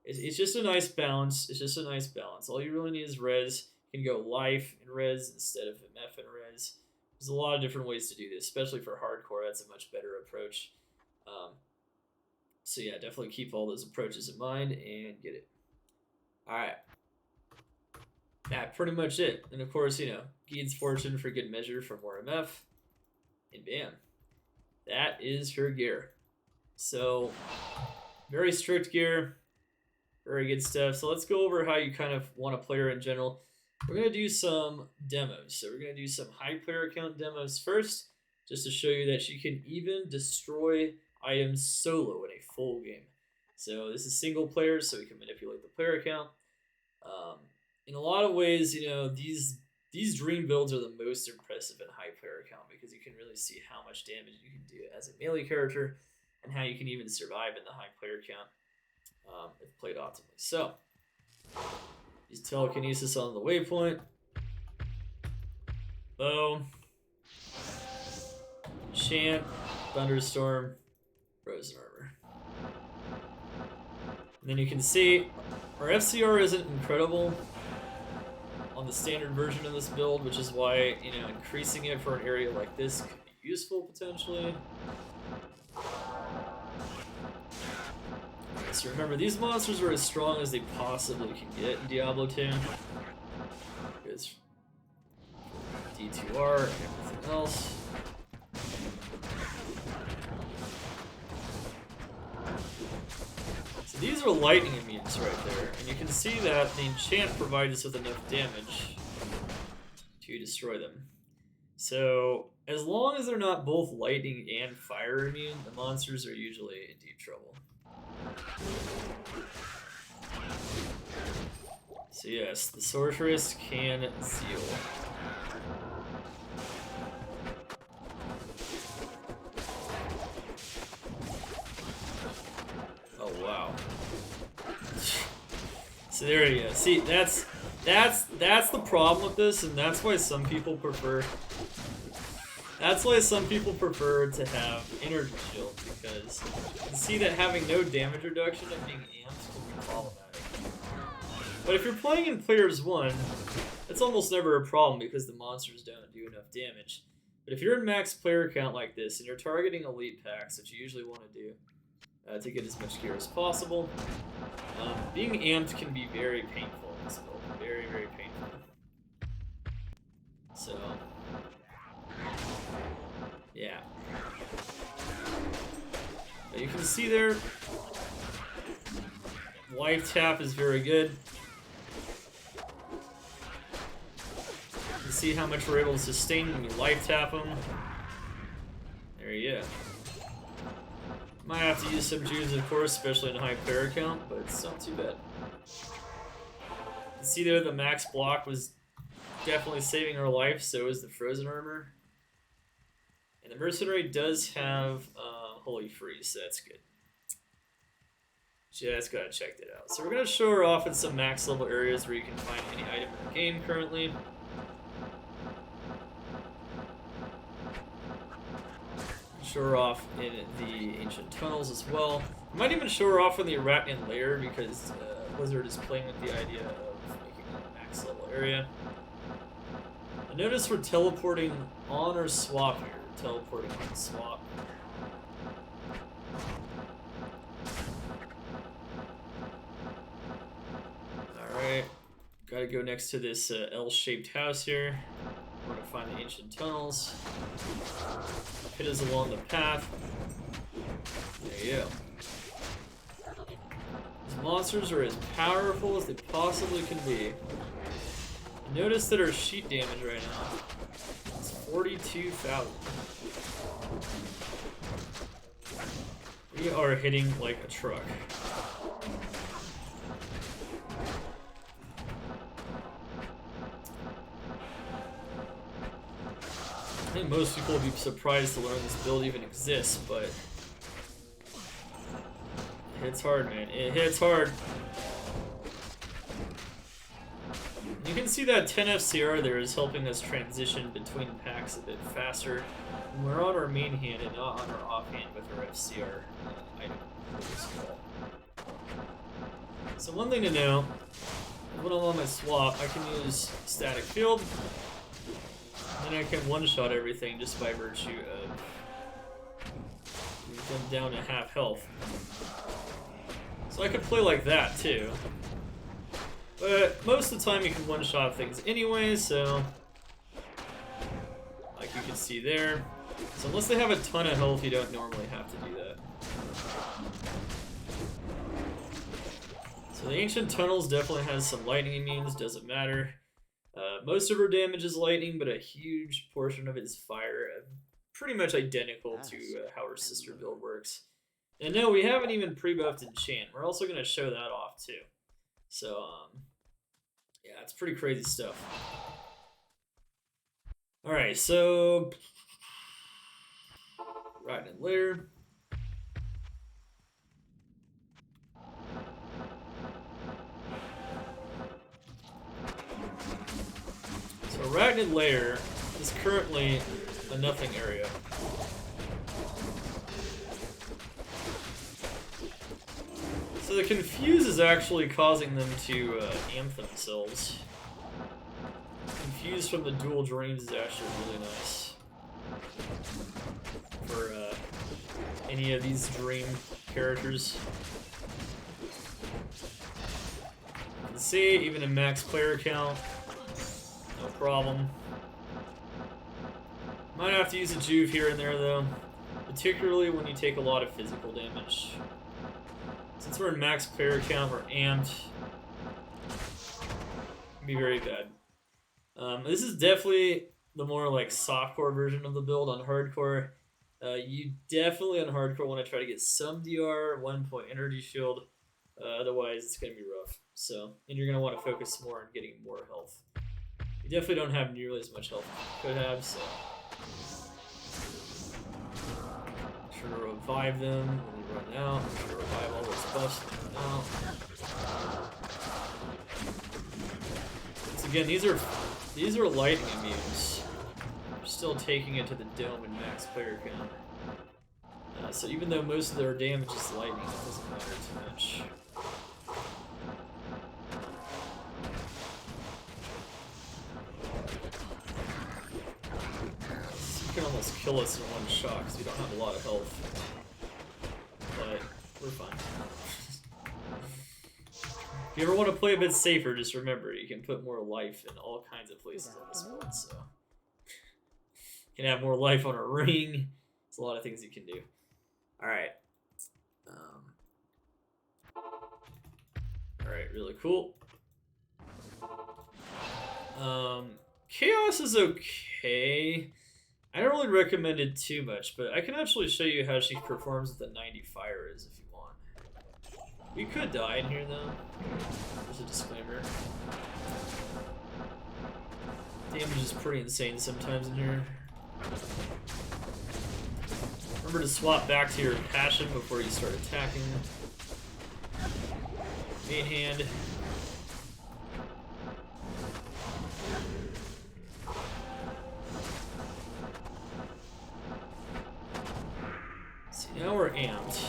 it's just a nice balance. It's just a nice balance. All you really need is res. You can go life and res instead of MF and res. There's a lot of different ways to do this, especially for hardcore. That's a much better approach. So yeah, definitely keep all those approaches in mind and get it. All right. That's pretty much it. And of course, Geed's Fortune for good measure for more MF. And bam. That is her gear. So, very strict gear. Very good stuff. So let's go over how you kind of want to play her in general. We're going to do some demos. So we're going to do some high player count demos first, just to show you that she can even destroy items solo in a full game. So this is single player, so we can manipulate the player count. In a lot of ways, these dream builds are the most impressive in high player count because you can really see how much damage you can do as a melee character and how you can even survive in the high player count if played optimally. So, use Telekinesis on the waypoint. Bow. Enchant. Thunderstorm. Frozen Armor. And then you can see our FCR isn't incredible on the standard version of this build, which is why, increasing it for an area like this could be useful potentially. So remember, these monsters are as strong as they possibly can get in Diablo 2. Because D2R and everything else. So these are lightning immunes right there, and you can see that the enchant provides us with enough damage to destroy them. So as long as they're not both lightning and fire immune, the monsters are usually in deep trouble. So yes, the sorceress can Zeal. Oh wow. So there you go. See, that's the problem with this, and that's why some people prefer to have energy shield, because you see that having no damage reduction and being amped can be problematic. But if you're playing in Players 1, it's almost never a problem because the monsters don't do enough damage. But if you're in max player count like this and you're targeting elite packs, which you usually want to do, to get as much gear as possible. Being amped can be very painful in this build. Very, very painful. So, yeah. But you can see there, life tap is very good. You can see how much we're able to sustain when you life tap them. There you go. Might have to use some Jews, of course, especially in a high player count, but it's not too bad. You can see there the max block was definitely saving our life, so is the frozen armor. And the Mercenary does have Holy Freeze, so that's good. Just gotta check that out. So we're gonna show her off in some max level areas where you can find any item in the game currently. Show her off in the Ancient Tunnels as well. I might even show her off in the Arachnid Lair because Blizzard is playing with the idea of making it a max level area. I notice we're teleporting on or swap here. Teleporting on swap. Alright. Gotta go next to this L-shaped house here. I want to find the Ancient Tunnels. Hit us along the path. There you go. These monsters are as powerful as they possibly can be. Notice that our sheet damage right now is 42,000. We are hitting like a truck. I think most people will be surprised to learn this build even exists, but it hits hard, man. It hits hard. You can see that 10 FCR there is helping us transition between packs a bit faster. When we're on our main hand and not on our offhand with our FCR item. So one thing to know, when I'm on my swap, I can use Static Field. Then I can one-shot everything just by virtue of them down to half health. So I could play like that too. But most of the time you can one-shot things anyway, so like you can see there. So unless they have a ton of health, you don't normally have to do that. So the Ancient Tunnels definitely has some lightning immunes, doesn't matter. Most of her damage is lightning, but a huge portion of it is fire. Pretty much identical to how her sister build works. And no, we haven't even pre-buffed Enchant. We're also going to show that off too. So, yeah, it's pretty crazy stuff. Alright, so Arachnid Lair. So Arachnid Lair is currently a nothing area. So the Confuse is actually causing them to amp themselves. Confuse from the dual drains is actually really nice for any of these dream characters. You can see, even in max player count, no problem. Might have to use a Juve here and there though, particularly when you take a lot of physical damage. Since we're in max player count, we're amped. Can be very bad. This is definitely the more like softcore version of the build. On hardcore, you definitely on hardcore want to try to get some DR, 1 point energy shield. Otherwise, it's going to be rough. So, and you're going to want to focus more on getting more health. You definitely don't have nearly as much health as you could have, so make sure to revive them when you run out. Make sure to revive all those buffs when you run out. Once again, these are lightning immunes. We're still taking it to the dome in max player count. So even though most of their damage is lightning, it doesn't matter too much. You can almost kill us in one shot because we don't have a lot of health. But If you ever want to play a bit safer, just remember you can put more life in all kinds of places on this board. So you can have more life on a ring. There's a lot of things you can do. All right. All right, really cool. Chaos is okay. I don't really recommend it too much, but I can actually show you how she performs with the 90 fire is if you want. We could die in here though. There's a disclaimer. Damage is pretty insane sometimes in here. Remember to swap back to your passion before you start attacking. Main hand. See, now we're amped.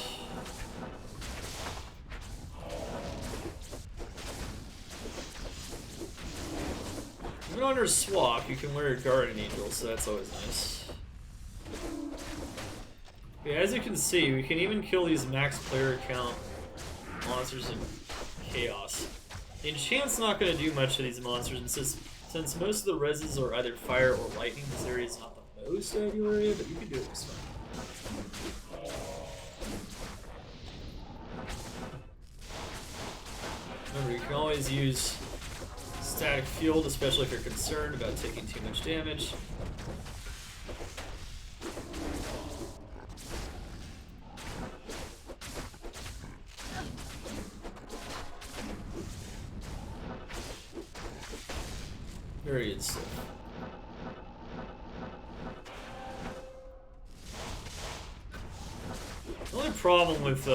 Even on her swap, you can wear a Guardian Angel, so that's always nice. Okay, as you can see, we can even kill these max player count monsters in Chaos. The enchant's not going to do much to these monsters, and since most of the reses are either fire or lightning, this area is not the most ideal area, but you can do it this way. Remember, you can always use static field, especially if you're concerned about taking too much damage. Very good stuff. The only problem with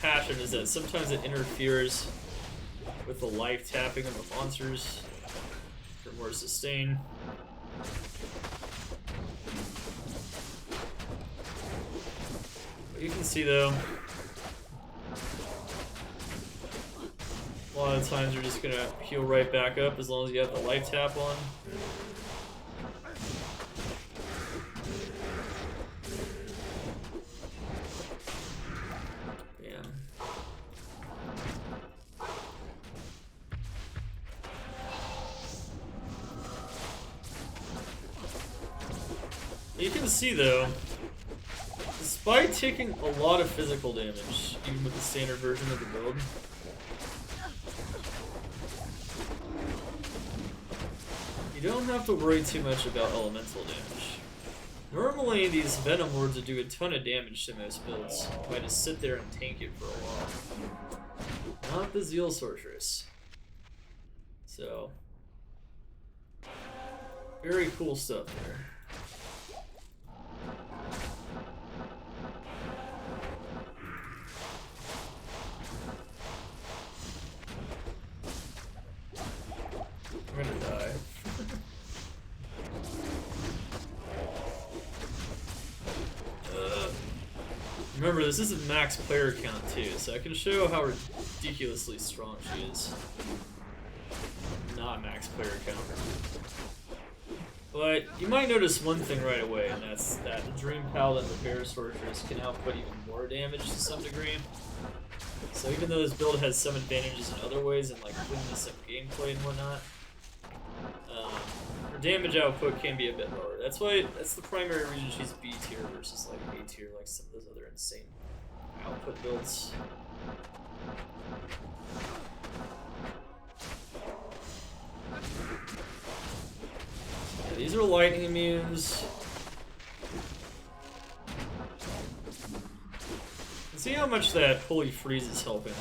Passion is that sometimes it interferes with the life tapping of the monsters for more sustain. But you can see though, a lot of times you're just gonna heal right back up as long as you have the life tap on. Bam. You can see though, despite taking a lot of physical damage, even with the standard version of the build, you don't have to worry too much about elemental damage. Normally, these Venom Wards would do a ton of damage to most builds if I just sit there and tank it for a while. Not the Zeal Sorceress. So, very cool stuff there. I'm gonna die. Remember, this isn't max player count too, so I can show how ridiculously strong she is. Not max player count. But you might notice one thing right away, and that's that the Dream Paladin and the Bear Sorceress can output even more damage to some degree. So even though this build has some advantages in other ways, and like cleanness of gameplay and whatnot, her damage output can be a bit lower. That's the primary reason she's B tier versus like A tier, like some of those other insane output builds. Yeah, these are lightning immunes. And see how much that Holy Freeze is helping.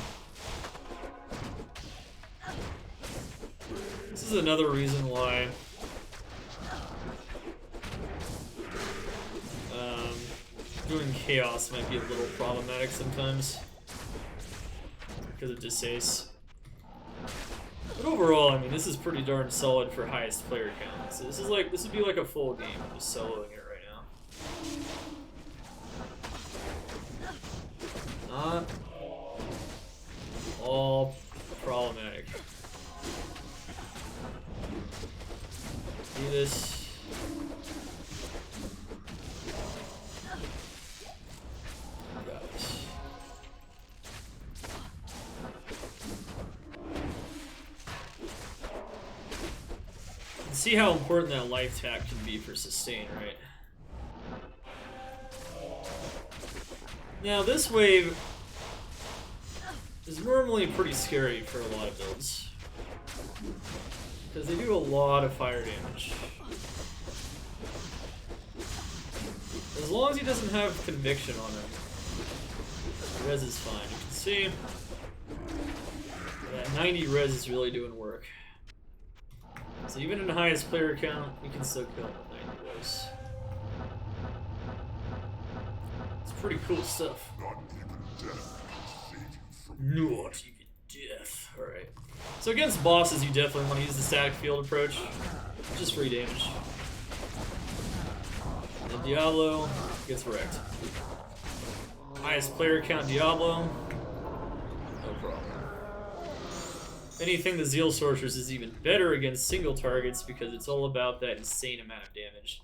This is another reason why doing Chaos might be a little problematic sometimes because of Disace. But overall, I mean, this is pretty darn solid for highest player count. So this would be like a full game. I'm just soloing it right now. Not all problematic. Do this. see how important that life tap can be for sustain, right? Now this wave is normally pretty scary for a lot of builds, because they do a lot of fire damage. As long as he doesn't have conviction on him, res is fine. You can see that 90 res is really doing work. So even in the highest player count, you can still kill him with 90 res. It's pretty cool stuff. Not even death. Alright. So against bosses, you definitely want to use the static field approach. Just free damage. And then Diablo gets wrecked. Highest player count Diablo. No problem. If anything, the Zeal Sorceress is even better against single targets because it's all about that insane amount of damage.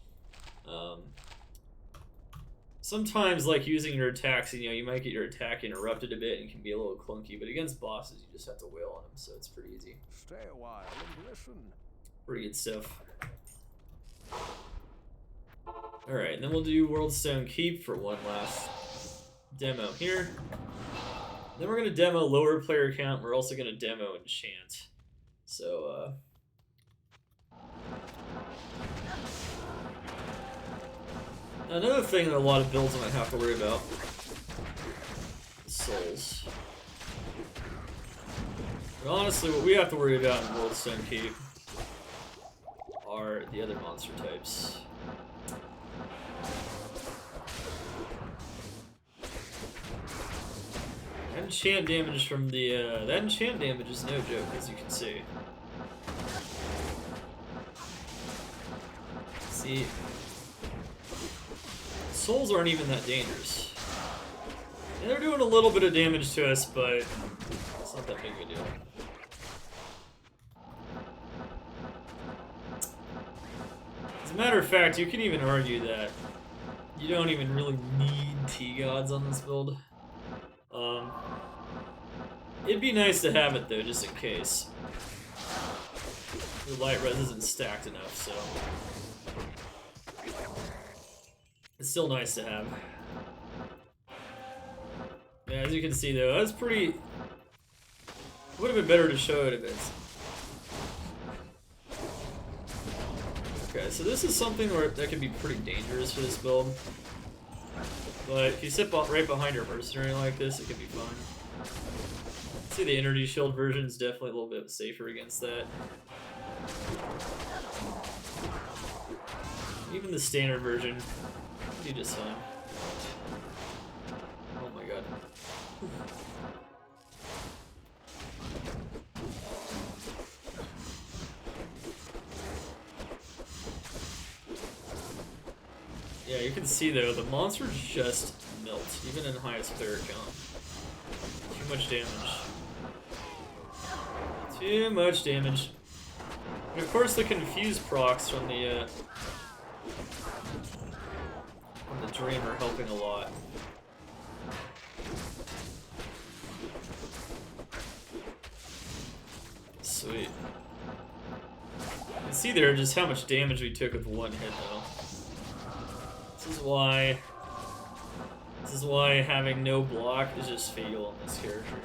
Sometimes, like, using your attacks, you know, you might get your attack interrupted a bit and can be a little clunky, but against bosses, you just have to wail on them, so it's pretty easy. Stay a while and listen. Pretty good stuff. Alright, and then we'll do Worldstone Keep for one last demo here. Then we're going to demo lower player count. We're also going to demo Enchant. So, another thing that a lot of builds might have to worry about is souls. But honestly, what we have to worry about in Worldstone Keep are the other monster types. That enchant damage from the, that enchant damage is no joke, as you can see. See, souls aren't even that dangerous. And they're doing a little bit of damage to us, but it's not that big of a deal. As a matter of fact, you can even argue that you don't even really need T-Gods on this build. It'd be nice to have it though, just in case. The light res isn't stacked enough, so it's still nice to have. Yeah, as you can see though, that's pretty... Would have been better to show it a bit. Okay, so this is something where that can be pretty dangerous for this build. But if you sit right behind your Mercenary like this, it can be fun. See, the energy shield version is definitely a little bit safer against that. Even the standard version, you just fine. Oh my god. Yeah, you can see though, the monsters just melt, even in the highest player count. Too much damage. Too much damage. And of course the confuse procs from the Dream are helping a lot. Sweet. You can see there just how much damage we took with one hit though. This is why having no block is just fatal on this character.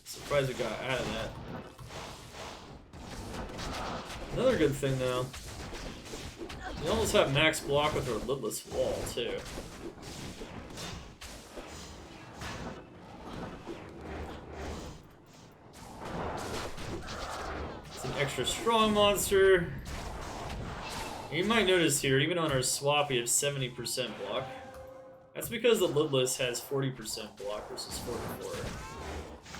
Surprised we got out of that. Another good thing though, we almost have max block with our lidless wall too. It's an extra strong monster. You might notice here, even on our swap, we have 70% block. That's because the lidless has 40% block versus 44.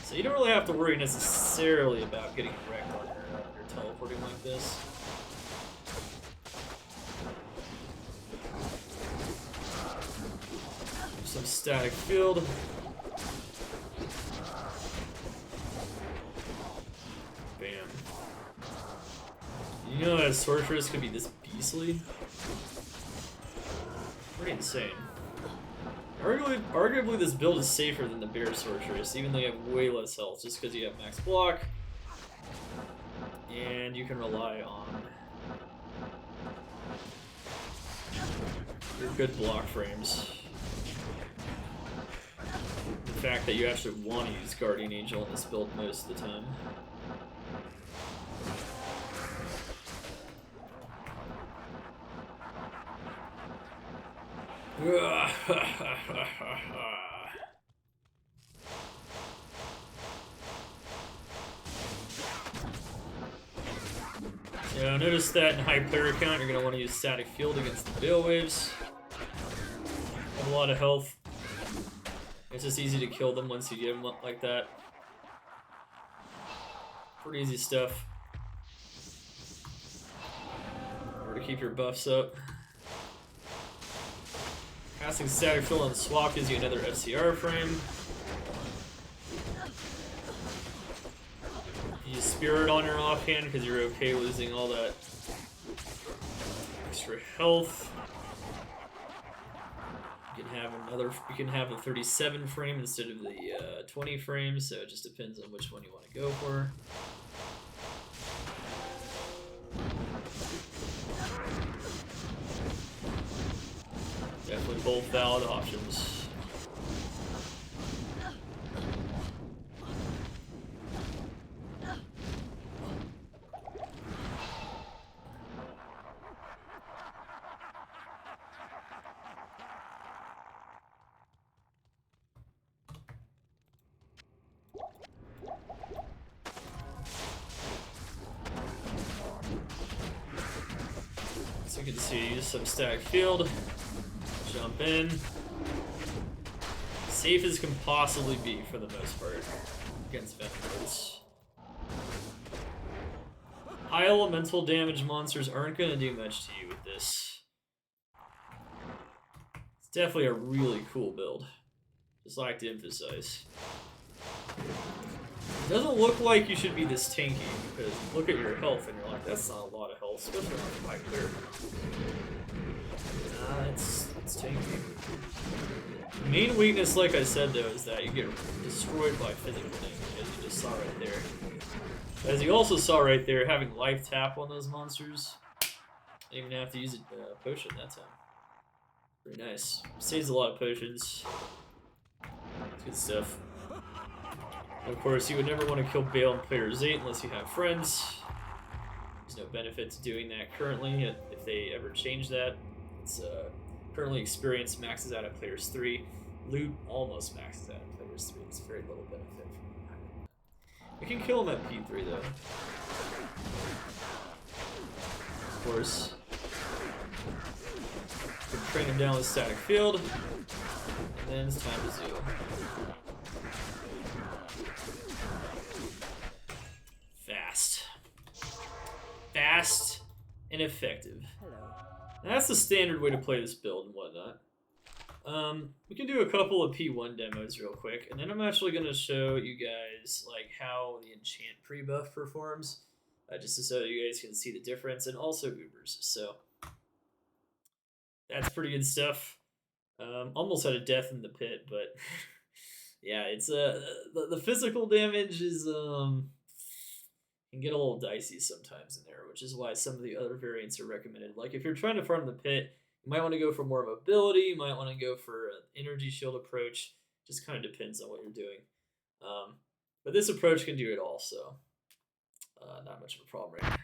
So you don't really have to worry necessarily about getting wrecked on your teleporting like this. Some static field. Bam. You know that Sorceress could be this beastly? Pretty insane. Arguably this build is safer than the Bear Sorceress, even though you have way less health, just because you have max block. And you can rely on your good block frames. The fact that you actually want to use Guardian Angel in this build most of the time. Yeah, notice that in high player count, you're going to want to use Static Field against the Veil Waves. Have a lot of health. It's just easy to kill them once you get them up like that. Pretty easy stuff. Or to keep your buffs up. Casting Static Field on swap gives you another FCR frame. You use Spirit on your offhand because you're okay losing all that extra health. You can have a 37 frame instead of the 20 frames, so it just depends on which one you want to go for. Definitely both valid options. So you can see, use some Static Field, jump in. Safe as can possibly be for the most part against Venomous. High elemental damage monsters aren't going to do much to you with this. It's definitely a really cool build. Just like to emphasize. It doesn't look like you should be this tanky, because look at your health and you're like, that's not a lot of health, especially on high clear. Nah, it's tanky. The main weakness, like I said though, is that you get destroyed by physical damage, as you just saw right there. As you also saw right there, having life tap on those monsters, you don't even have to use a potion that time. Pretty nice. Saves a lot of potions. It's good stuff. Of course, you would never want to kill Bale in Player's 8 unless you have friends. There's no benefit to doing that currently, if they ever change that. It's currently experience maxes out at Player's 3. Loot almost maxes out at Player's 3. It's very little benefit from having that. We can kill him at P3 though. Of course. We can train him down with Static Field. And then it's time to Zeal. Fast and effective. Hello. Now, that's the standard way to play this build and whatnot. We can do a couple of P1 demos real quick, and then I'm actually going to show you guys like how the Enchant Prebuff performs, just so you guys can see the difference, and also Ubers. So that's pretty good stuff. Almost had a death in the pit, but yeah, it's the physical damage is can get a little dicey sometimes in there, which is why some of the other variants are recommended. Like if you're trying to farm the pit, you might want to go for more mobility, you might want to go for an energy shield approach. Just kind of depends on what you're doing. But this approach can do it all, so not much of a problem right now.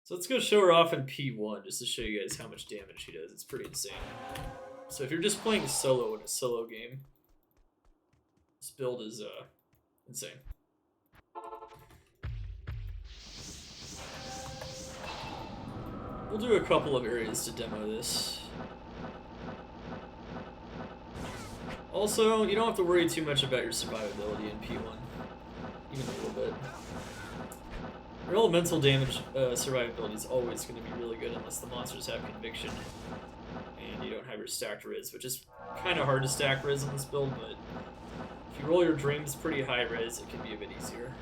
So let's go show her off in P1 just to show you guys how much damage she does. It's pretty insane. So if you're just playing solo in a solo game, this build is insane. We'll do a couple of areas to demo this. Also, you don't have to worry too much about your survivability in P1, even a little bit. Your elemental damage survivability is always going to be really good unless the monsters have conviction and you don't have your stacked res, which is kind of hard to stack res in this build, but if you roll your dreams pretty high res, it can be a bit easier.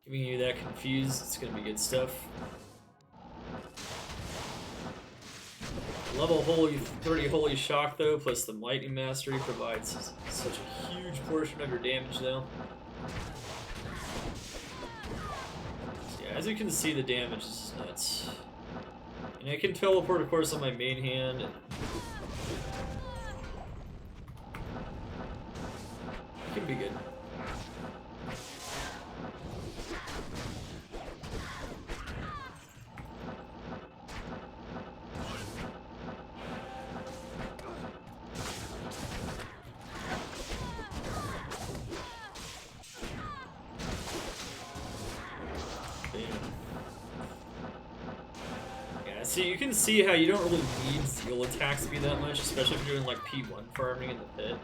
Giving you that confused, it's going to be good stuff. Level 30 Holy Shock though, plus the Lightning Mastery provides such a huge portion of your damage though. Yeah, as you can see, the damage is just nuts. And I can teleport, of course, on my main hand. And it can be good. So you can see how you don't really need Zeal attack speed that much, especially if you're doing like P1 farming in the pit.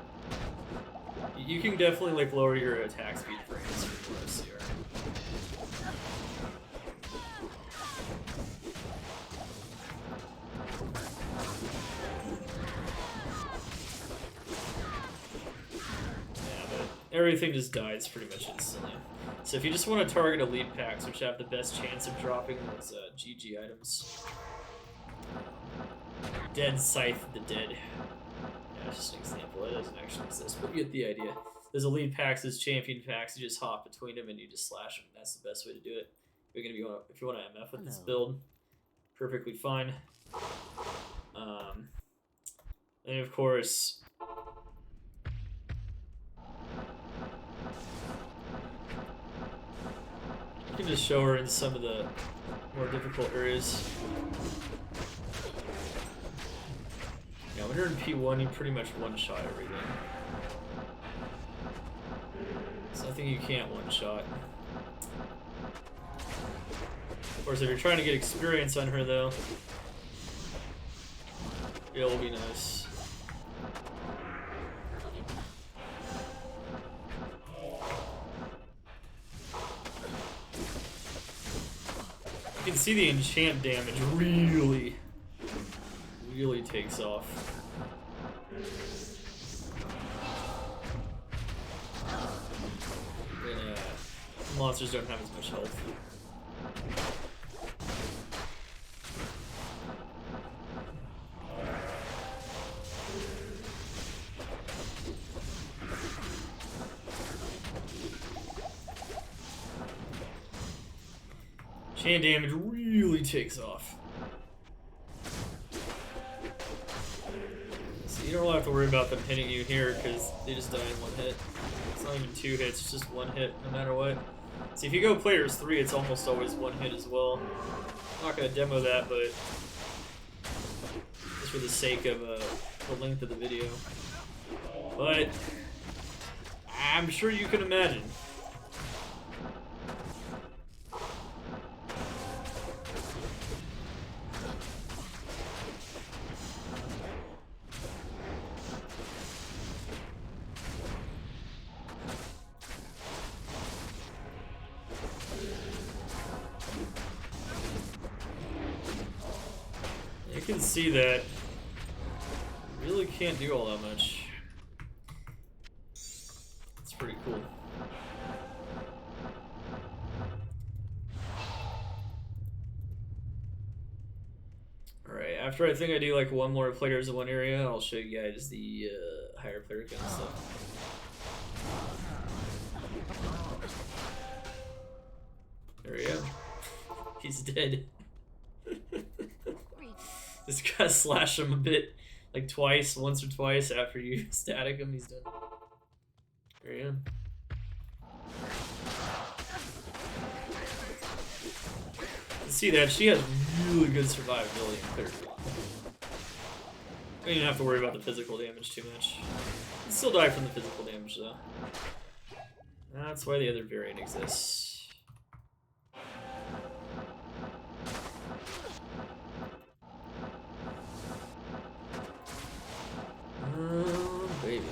You can definitely like lower your attack speed frames for CR. Yeah, but everything just dies pretty much instantly. So if you just want to target elite packs, which have the best chance of dropping those GG items. Dead Scythe the Dead. Yeah, that's just an example. It doesn't actually exist, but you get the idea. There's elite packs, there's champion packs. You just hop between them and you just slash them. That's the best way to do it. If you want to MF with this build, perfectly fine. And of course, you can just show her in some of the more difficult areas. Yeah, when you're in P1, you pretty much one-shot everything. There's nothing you can't one-shot. Of course, if you're trying to get experience on her, though, it'll be nice. You can see the enchant damage really takes off. And, monsters don't have as much health. Chain damage really takes off. You don't really have to worry about them hitting you here because they just die in one hit. It's not even 2 hits, it's just 1 hit no matter what. So if you go players 3, it's almost always 1 hit as well. I'm not going to demo that, but just for the sake of the length of the video. But I'm sure you can imagine. You can see that really can't do all that much. It's pretty cool. Alright, after I think I do like one more players in one area, I'll show you guys the higher player count stuff. There we go. He's dead. Just gotta slash him a bit, like once or twice after you static him, he's done. There you go. You see that? She has really good survivability in clear. You don't even have to worry about the physical damage too much. You still die from the physical damage though. That's why the other variant exists. Baby.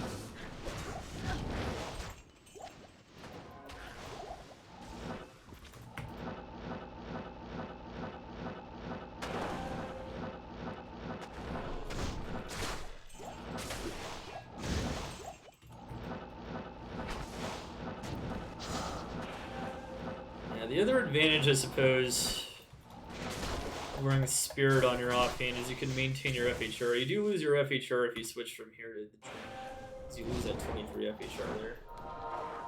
Yeah, the other advantage, I suppose, wearing Spirit on your offhand is you can maintain your FHR. You do lose your FHR if you switch from here to the train. So you lose that 23 FHR there.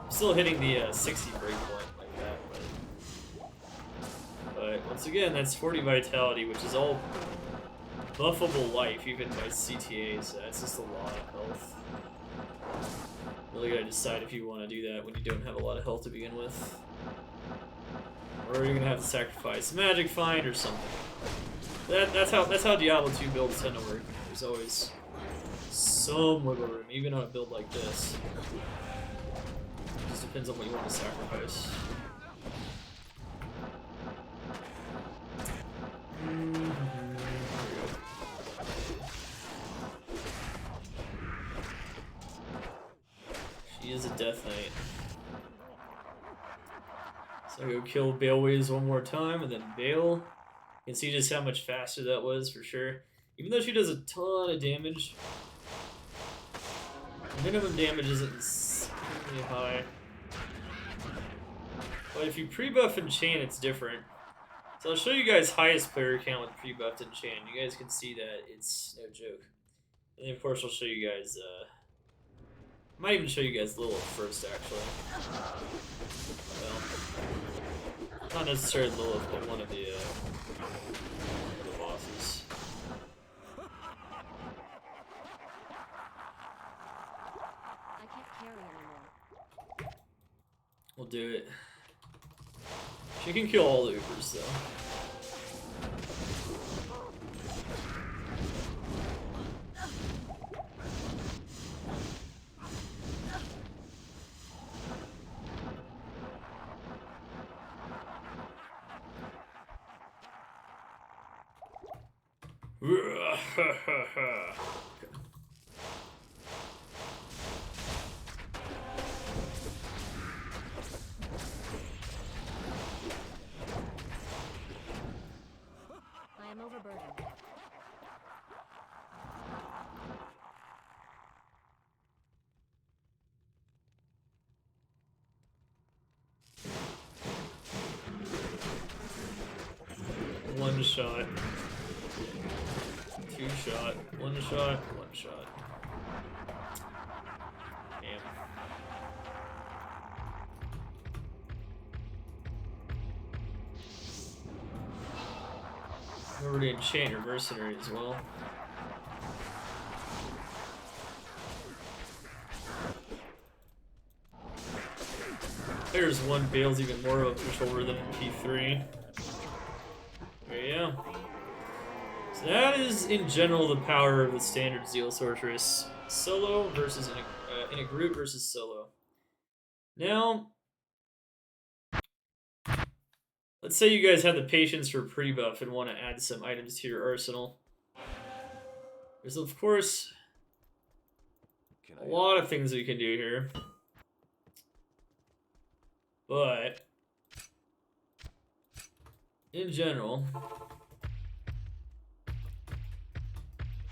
I'm still hitting the 60 breakpoint like that, but But once again, that's 40 vitality, which is all buffable life, even by CTA, so that's just a lot of health. Really gotta decide if you want to do that when you don't have a lot of health to begin with. Or you're gonna have to sacrifice Magic Find or something. That's how Diablo 2 builds tend to work. There's always some wiggle room, even on a build like this. It just depends on what you want to sacrifice. She is a Death Knight. So I'll go kill Baleways one more time, and then Bale. You can see just how much faster that was, for sure. Even though she does a ton of damage, minimum damage isn't insanely high. But if you pre-buff Enchant, it's different. So I'll show you guys highest player count with pre-buffed Enchant. You guys can see that it's no joke. And then of course I'll show you guys, I might even show you guys Lilith first, actually. Well, not necessarily Lilith, but one of the bosses. I can't carry anymore. We'll do it. She can kill all the Ubers, though. I am overburdened. One shot. Two shot. One shot. One shot. Damn. Remember to enchant your Mercenary as well. There's one Bale's even more of a pushover than P3. There you go. So that is, in general, the power of the standard Zeal Sorceress. Solo versus in a group versus solo. Now, let's say you guys have the patience for pre-buff and want to add some items to your arsenal. There's, of course, a lot of things we can do here. But, in general,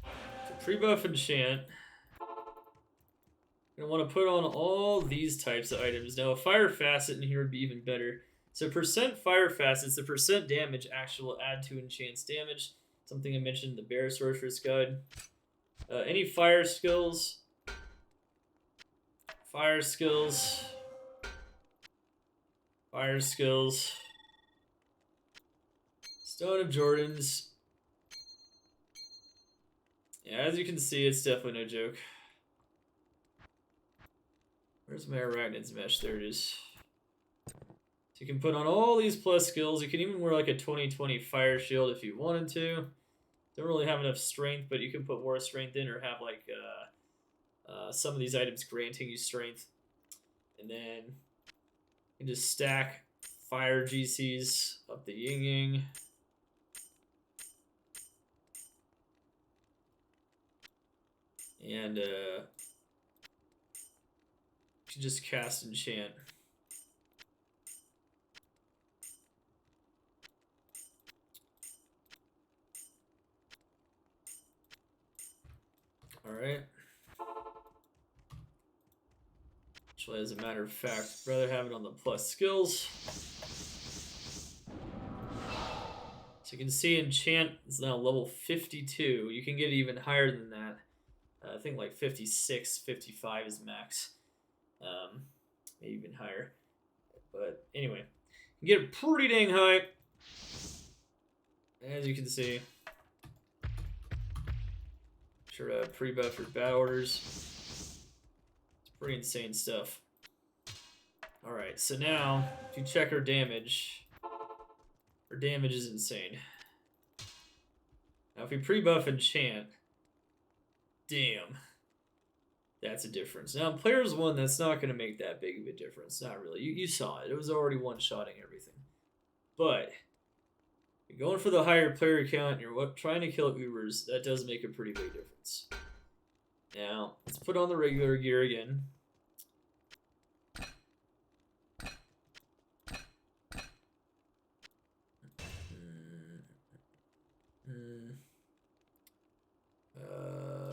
to pre-buff Enchant, you're going to want to put on all these types of items. Now, a Fire Facet in here would be even better. So percent Fire Facets, the percent damage actual add to Enchant's damage. Something I mentioned in the Bear Sorceress Guide. Any fire skills. Fire skills. Fire skills. Stone of Jordans. Yeah, as you can see, it's definitely no joke. Where's my Arachnid's Mesh? There it is. So you can put on all these plus skills. You can even wear like a 20/20 fire shield if you wanted to. Don't really have enough strength, but you can put more strength in or have like some of these items granting you strength. And then you can just stack fire GCs up the yin-yang. And you can just cast Enchant. Alright. Actually, as a matter of fact, I'd rather have it on the plus skills. So you can see Enchant is now level 52. You can get even higher than that. I think like 56, 55 is max. Maybe even higher. But anyway, you can get it pretty dang high. as you can see, sure to pre-buff your bad orders. It's pretty insane stuff. Alright, so now, if you check her damage is insane. Now if we pre-buff Enchant, damn. That's a difference. Now in Players 1, that's not going to make that big of a difference. Not really. You saw it. It was already one-shotting everything. But, if you're going for the higher player count, you're trying to kill Ubers, that does make a pretty big difference. Now, let's put on the regular gear again.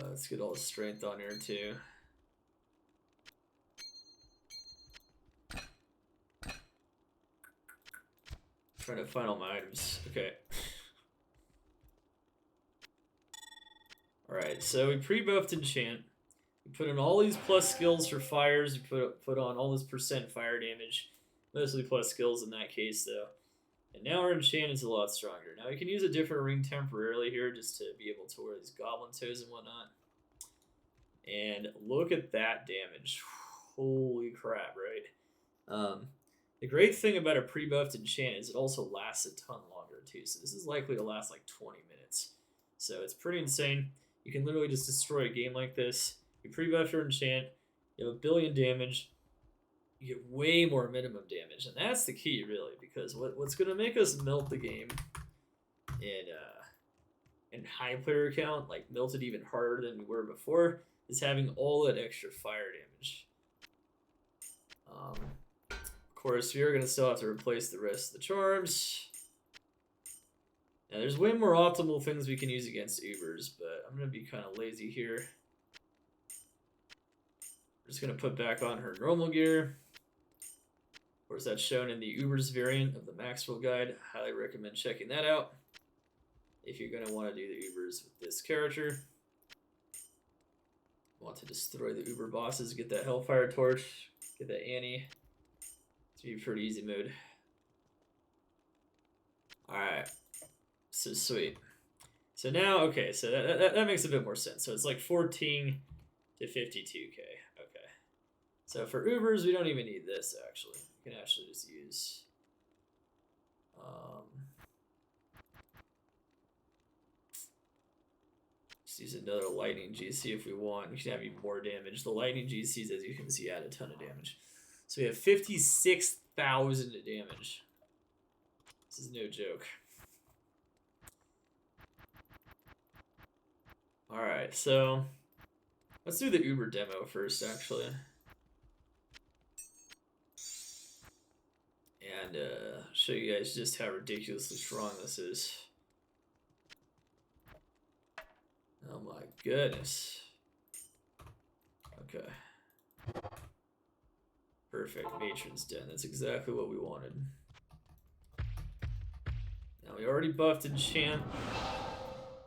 Let's get all the strength on here too. Trying to find all my items. Okay. Alright, so we pre-buffed Enchant. We put in all these plus skills for fires. We put on all this percent fire damage. Mostly plus skills in that case though. And now our Enchant is a lot stronger. Now we can use a different ring temporarily here just to be able to wear these goblin toes and whatnot. And look at that damage. Holy crap, right? The great thing about a pre-buffed Enchant is it also lasts a ton longer too. So this is likely to last like 20 minutes. So it's pretty insane. You can literally just destroy a game like this. You pre-buff your Enchant, you have 1 billion damage, you get way more minimum damage. And that's the key really, because what's going to make us melt the game in high player count, like melt it even harder than we were before, is having all that extra fire damage. Of course, we are going to still have to replace the rest of the charms. Now, there's way more optimal things we can use against Ubers, but I'm going to be kind of lazy here. We're just going to put back on her normal gear. Of course, that's shown in the Ubers variant of the Maxroll guide. Highly recommend checking that out if you're going to want to do the Ubers with this character. Want to destroy the Uber bosses, get that Hellfire Torch, get that Annie. It's gonna be a pretty easy mode. Alright. So sweet. So now, okay, so that makes a bit more sense. So it's like 14 to 52k. Okay. So for Ubers, we don't even need this actually. We can actually just use use another lightning GC if we want. We can have even more damage. The lightning GCs, as you can see, add a ton of damage. So we have 56,000 damage. This is no joke. Alright, so let's do the Uber demo first, actually. And show you guys just how ridiculously strong this is. Oh my goodness. Okay. Perfect. Matron's Den. That's exactly what we wanted. Now we already buffed Enchant.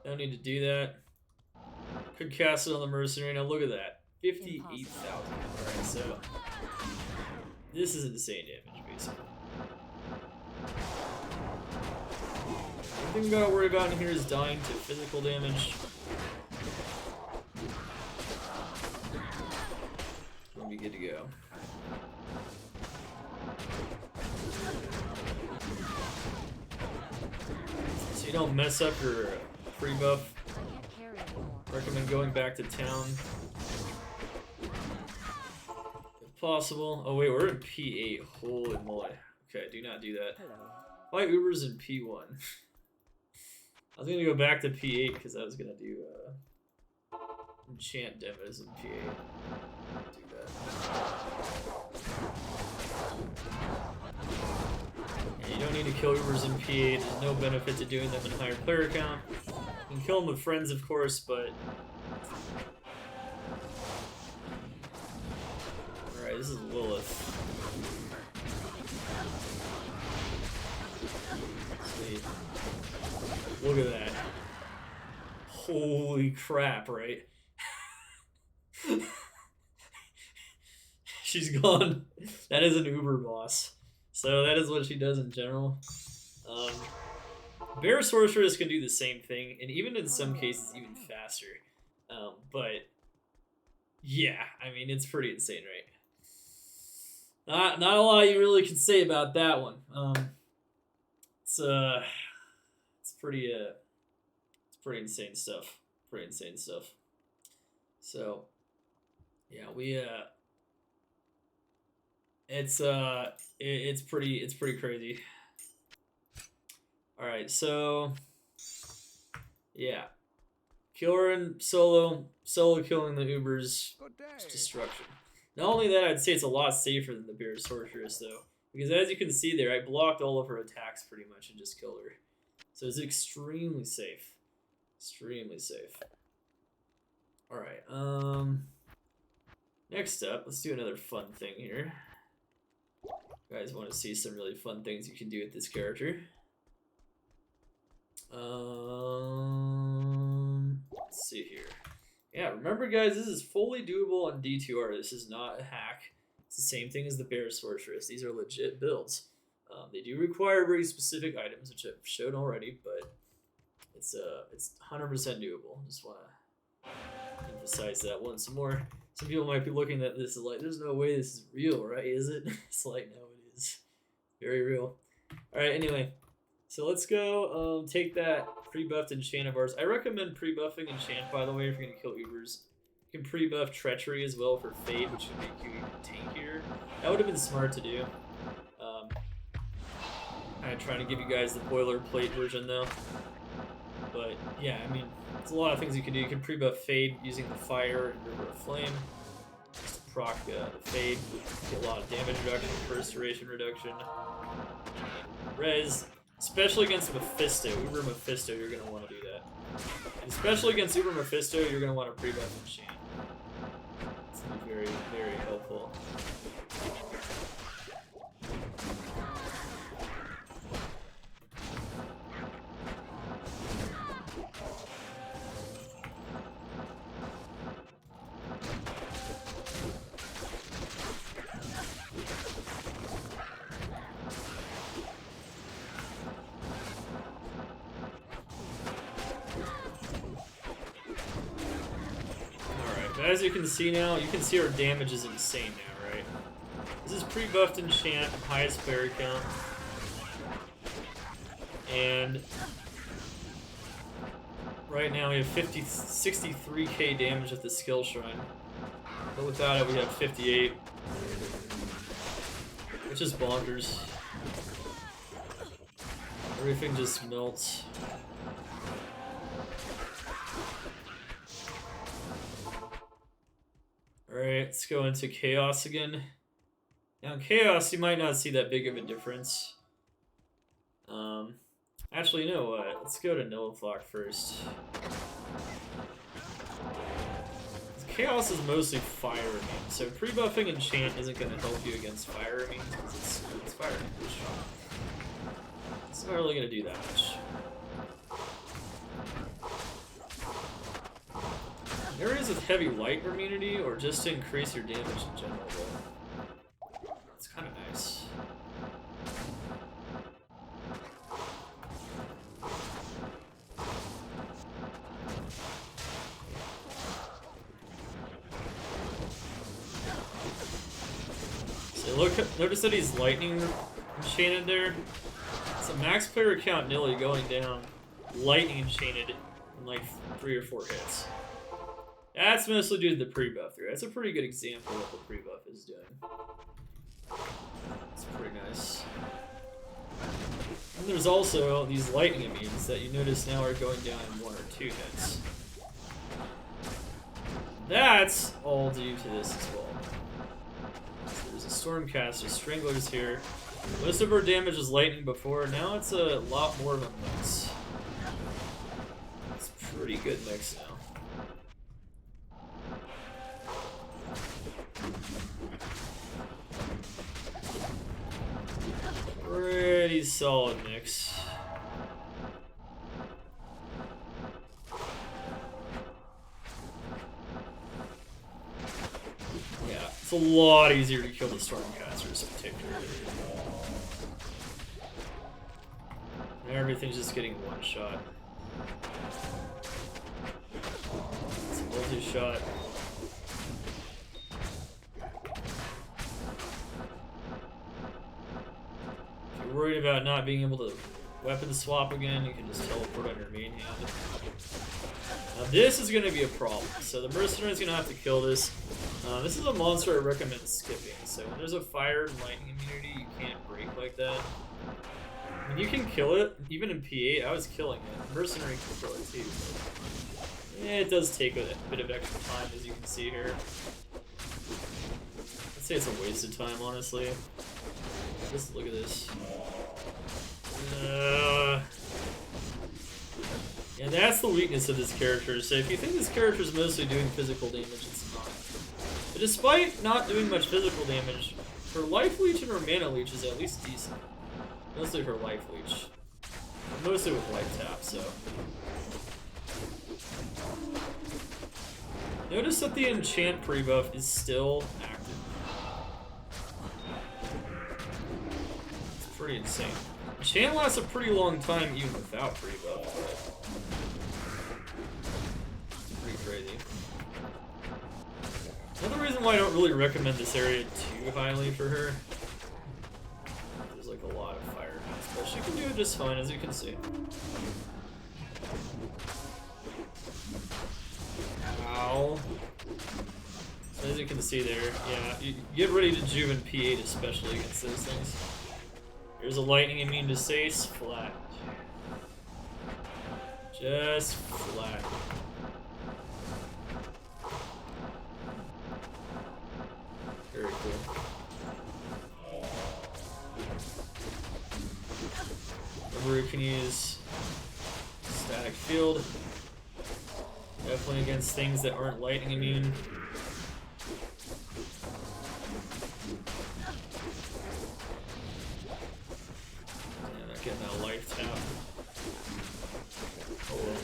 Don't need to do that. Could cast it on the Mercenary. Now look at that. 58,000. Alright, so this is insane damage, basically. The thing we gotta worry about in here is dying to physical damage. We'll be good to go. So you don't mess up your pre-buff. Recommend going back to town if possible. Oh wait, we're in P8. Holy moly. Okay, do not do that. Why Uber's in P1? I was gonna go back to P8 because I was gonna do Enchant demos in P8. Do that. And you don't need to kill Ubers in P8. There's no benefit to doing them in higher player count. You can kill them with friends, of course, but... Alright, this is Lilith. Sweet. Look at that. Holy crap, right? She's gone. That is an Uber boss. So that is what she does in general. Bear Sorceress can do the same thing, and even in some cases, even faster. But yeah, I mean, it's pretty insane, right? Not a lot you really can say about that one. It's pretty insane stuff. Pretty insane stuff. So yeah, it's pretty crazy. All right, so yeah, killer and solo killing the Ubers, Good day. destruction. Not only that, I'd say it's a lot safer than the Bear Sorceress though, because as you can see there, I blocked all of her attacks pretty much and just killed her. So it's extremely safe, extremely safe. All right, next up, let's do another fun thing here. You guys want to see some really fun things you can do with this character? Let's see here. Yeah, remember guys, this is fully doable on D2R. This is not a hack. It's the same thing as the Bear Sorceress. These are legit builds. They do require very specific items, which I've shown already, but it's 100% doable. Just want to emphasize that once more. Some people might be looking at this and like, there's no way this is real, right? Is it? It's like, no, it is. Very real. All right, anyway. So let's go take that pre-buffed enchant of ours. I recommend pre-buffing enchant, by the way, if you're going to kill Ubers. You can pre-buff treachery as well for fade, which would make you even tankier. That would have been smart to do. I'm trying to give you guys the boilerplate version though. But yeah, I mean, there's a lot of things you can do. You can pre-buff fade using the fire and river of flame. Just proc the fade, get a lot of damage reduction, burst duration reduction, res. Especially against Mephisto, Uber Mephisto, you're going to want to do that. And especially against Uber Mephisto, you're going to want to pre-buff enchant. It's going to be very, very helpful. As you can see now, you can see our damage is insane now, right? This is pre-buffed enchant, highest berry count. And right now we have 63k damage at the skill shrine. But without it we have 58. Which is bonkers. Everything just melts. Alright, let's go into Chaos again. Now in Chaos, you might not see that big of a difference. Actually, you know what? Let's go to Lilith first. Chaos is mostly fire immune, so pre-buffing enchant isn't going to help you against fire immune because it's fire immune. It's not really going to do that much. Areas with heavy light immunity, or just to increase your damage in general, though. It's kind of nice. So notice that he's lightning enchanted there. It's a max player count nearly going down. Lightning enchanted in like 3 or 4 hits. That's mostly due to the pre-buff there. That's a pretty good example of what the pre-buff is doing. It's pretty nice. And there's also these lightning immunes that you notice now are going down in 1 or 2 hits. That's all due to this as well. So there's a Stormcaster, Stranglers here. Most of our damage was lightning before, now it's a lot more of a mix. It's a pretty good mix now. Pretty solid mix. Yeah, it's a lot easier to kill the Stormcasters in particular. Now everything's just getting one shot. It's a multi-shot. If you're worried about not being able to weapon swap again, you can just teleport on your main hand. Now this is going to be a problem. So the Mercenary is going to have to kill this. This is a monster I recommend skipping. So when there's a fire and lightning immunity, you can't break like that. I mean, you can kill it, even in P8, I was killing it. Mercenary can kill it too, but it does take a bit of extra time, as you can see here. I'd say it's a waste of time, honestly. Just look at this. And that's the weakness of this character. So if you think this character is mostly doing physical damage, it's not. But despite not doing much physical damage, her life leech and her mana leech is at least decent. Mostly her life leech. Mostly with life tap, so. Notice that the Enchant Prebuff is still active. It's pretty insane. Enchant lasts a pretty long time even without Prebuff. It's pretty crazy. Another reason why I don't really recommend this area too highly for her. There's like a lot of fire. But she can do it just fine, as you can see. Ow. So as you can see there, yeah, you get ready to Juve in P8, especially against those things. Here's a lightning immune to Sace, flat. Just flat. Very cool. Remember, you can use static field. Definitely against things that aren't lightning immune. Yeah, not getting that life tap. Oh well.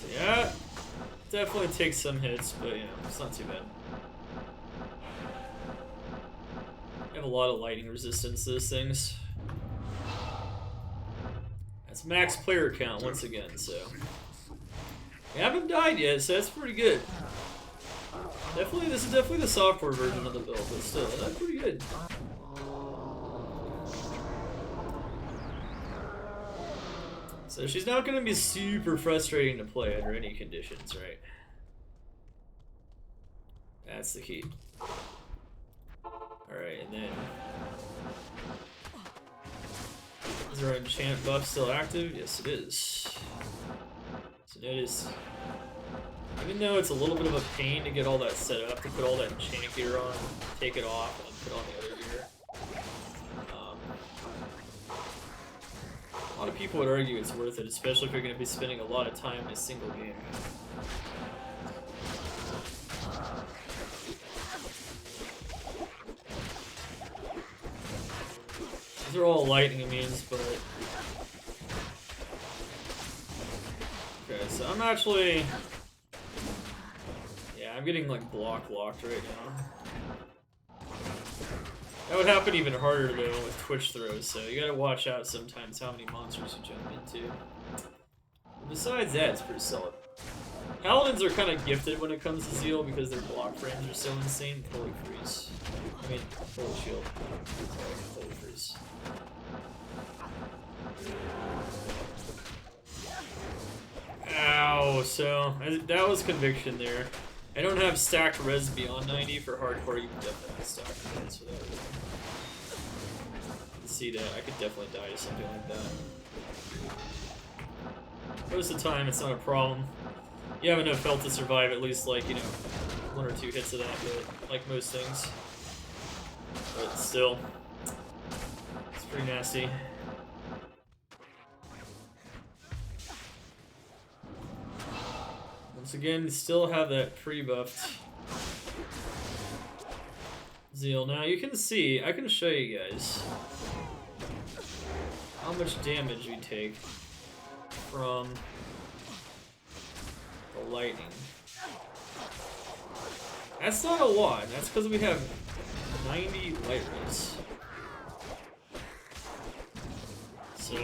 So yeah, definitely takes some hits, but you know, it's not too bad. A lot of lightning resistance to those things. That's max player count once again, so we haven't died yet, so that's pretty good. Definitely, this is definitely the software version of the build, but still, that's pretty good. So she's not going to be super frustrating to play under any conditions, right? That's the key. Alright, and then is our enchant buff still active? Yes, it is. So notice, even though it's a little bit of a pain to get all that set up, to put all that enchant gear on, take it off, and then put on the other gear. A lot of people would argue it's worth it, especially if you're going to be spending a lot of time in a single game. These are all lightning immunes, but... Okay, so I'm actually... Yeah, I'm getting, like, block locked right now. That would happen even harder, though, with Twitch throws, so you gotta watch out sometimes how many monsters you jump into. But besides that, it's pretty solid. Paladins are kind of gifted when it comes to Zeal because their block frames are so insane. Holy freeze. I mean, holy shield. Holy freeze. Ow, so that was conviction there. I don't have stacked res beyond 90 for hardcore. You can definitely have stacked res for that. You can see that I could definitely die to something like that. Most of the time, it's not a problem. You have enough health to survive at least, like, you know, 1 or 2 hits of that, but like most things. But still, it's pretty nasty. Once again, still have that pre-buffed Zeal. Now you can see, I can show you guys how much damage we take from the lightning. That's not a lot. That's because we have 90 light rays. So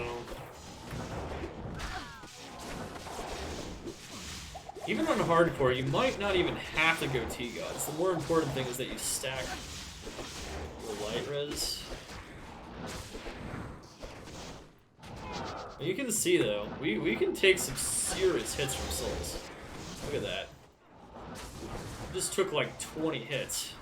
even on hardcore, you might not even have to go T-Gods. The more important thing is that you stack the light res. You can see though, we can take some serious hits from souls. Look at that. Just took like 20 hits.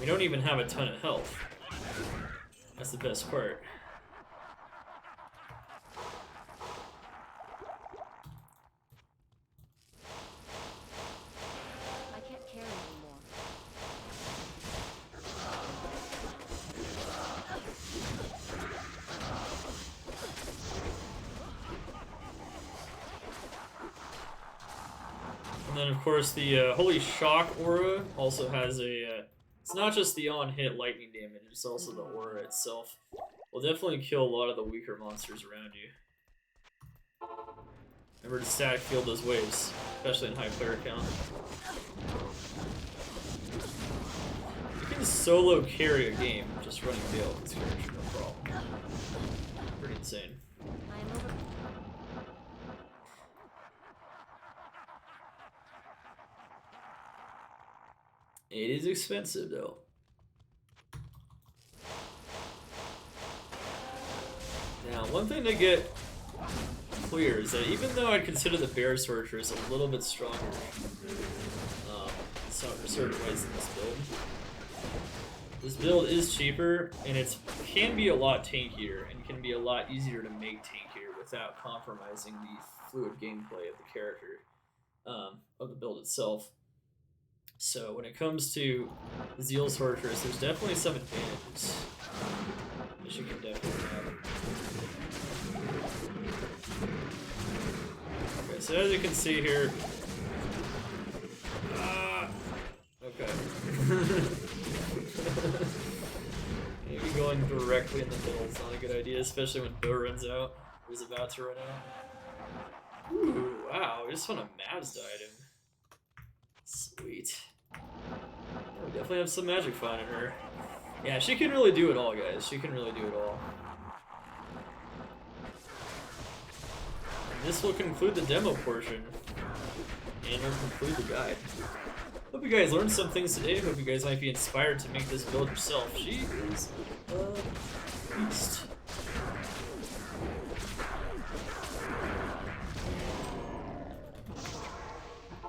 We don't even have a ton of health. That's the best part. I can't carry anymore. And then of course the Holy Shock aura also has a it's not just the on-hit lightning damage, it's also the aura itself. Will definitely kill a lot of the weaker monsters around you. Remember to static field those waves, especially in high player count. You can solo carry a game just running Veil with this character, no problem. Pretty insane. I am over. It is expensive though. Now, one thing to get clear is that even though I'd consider the Bear Sorceress a little bit stronger in certain ways than this build is cheaper and it can be a lot tankier and can be a lot easier to make tankier without compromising the fluid gameplay of the character, of the build itself. So when it comes to Zeal Sorceress, there's definitely some advantages that she can definitely have. Okay, so as you can see here, okay. Maybe going directly in the middle is not a good idea, especially when Bo runs out, or is about to run out. Ooh, wow, we just found a Mavs item. Sweet. We definitely have some magic fun in her. Yeah, she can really do it all, guys. She can really do it all. And this will conclude the demo portion. And will conclude the guide. Hope you guys learned some things today. Hope you guys might be inspired to make this build yourself. She is a beast.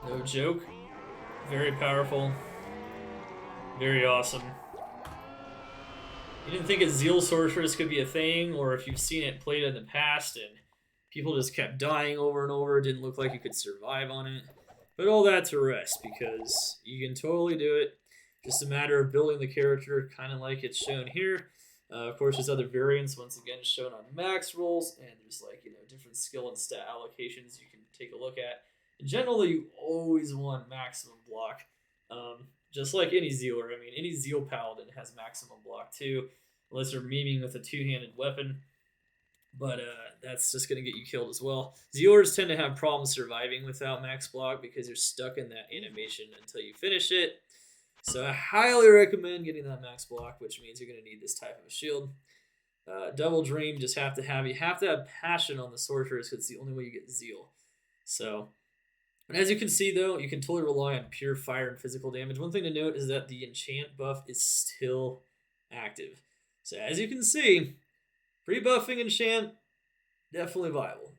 No joke. Very powerful. Very awesome. You didn't think a Zeal Sorceress could be a thing, or if you've seen it played in the past and people just kept dying over and over, it didn't look like you could survive on it. But all that to rest, because you can totally do it. Just a matter of building the character, kind of like it's shown here. Of course, there's other variants, once again, shown on Maxrolls, and there's different skill and stat allocations you can take a look at. In general, you always want maximum block. Just like any Zealer, I mean, any Zeal Paladin has maximum block too, unless you're memeing with a two-handed weapon. But that's just going to get you killed as well. Zealers tend to have problems surviving without max block because you're stuck in that animation until you finish it. So I highly recommend getting that max block, which means you're going to need this type of a shield. Double Dream, you have to have passion on the Sorceress because it's the only way you get Zeal. So, and as you can see though, you can totally rely on pure fire and physical damage. One thing to note is that the enchant buff is still active. So as you can see, pre-buffing enchant, definitely viable.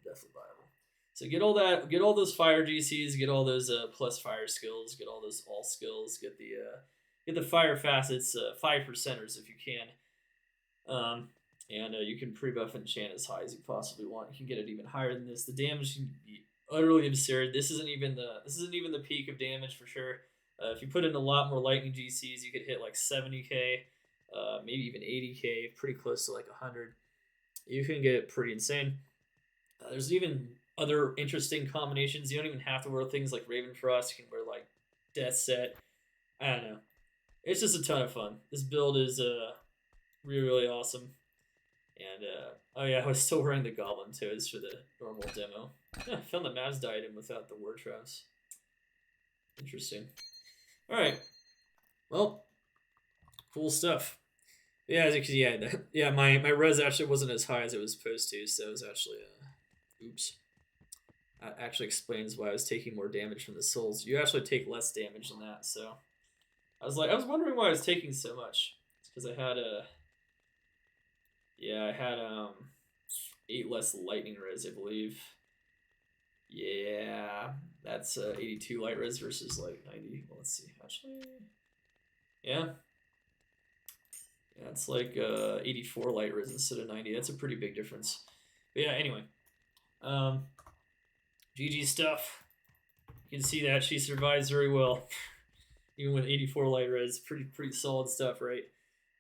So get all that, get all those fire GCs, get all those plus fire skills, get all those all skills, get the fire facets, 5%ers if you can. And you can pre-buff enchant as high as you possibly want. You can get it even higher than this. The damage can be utterly absurd. This isn't even the peak of damage for sure. If you put in a lot more lightning GCs, you could hit like 70k, maybe even 80k, pretty close to like 100. You can get pretty insane. There's even other interesting combinations. You don't even have to wear things like Ravenfrost. You can wear like Death Set. I don't know. it's just a ton of fun. This build is really awesome. And oh yeah, I was still wearing the Goblin Toes for the normal demo. I found the Mazda item without the war traps. Interesting. All right. Well, cool stuff. Yeah, yeah. My res actually wasn't as high as it was supposed to, so it was actually oops. That actually explains why I was taking more damage from the souls. You actually take less damage than that, so I was wondering why I was taking so much. It's because I had I had 8 less lightning res, I believe. Yeah, that's 82 light res versus like 90. Well, let's see. Actually, yeah, it's like 84 light res instead of 90. That's a pretty big difference. But yeah, anyway, GG stuff. You can see that she survives very well, even with 84 light res. Pretty solid stuff, right?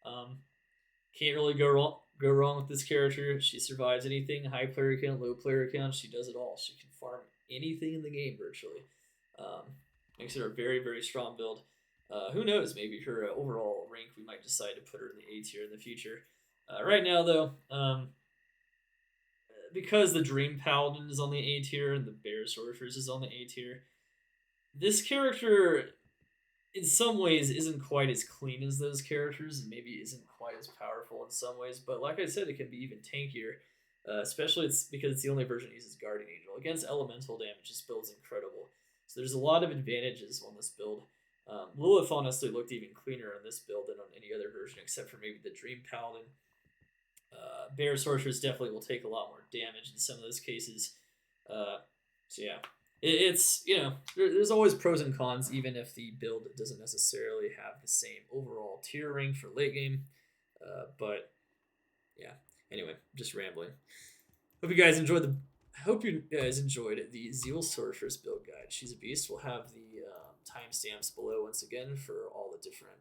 Can't really go wrong with this character. She survives anything, high player count, low player count. She does it all. She can farm anything in the game virtually. Makes her a very strong build. Who knows? Maybe her overall rank, we might decide to put her in the A tier in the future. Right now, though, because the Dream Paladin is on the A tier and the Bear Sorceress is on the A tier, this character, in some ways, isn't quite as clean as those characters, and maybe isn't quite as powerful in some ways. But like I said, it can be even tankier, especially because it's the only version that uses Guardian Angel. Against elemental damage, this build's incredible. So there's a lot of advantages on this build. Lilith honestly looked even cleaner on this build than on any other version, except for maybe the Dream Paladin. Bear Sorceress definitely will take a lot more damage in some of those cases. So yeah, it's, there's always pros and cons, even if the build doesn't necessarily have the same overall tier rank for late game. But yeah, anyway, just rambling. Hope you guys enjoyed the Zeal Sorceress build guide. She's a beast. We'll have the timestamps below once again for all the different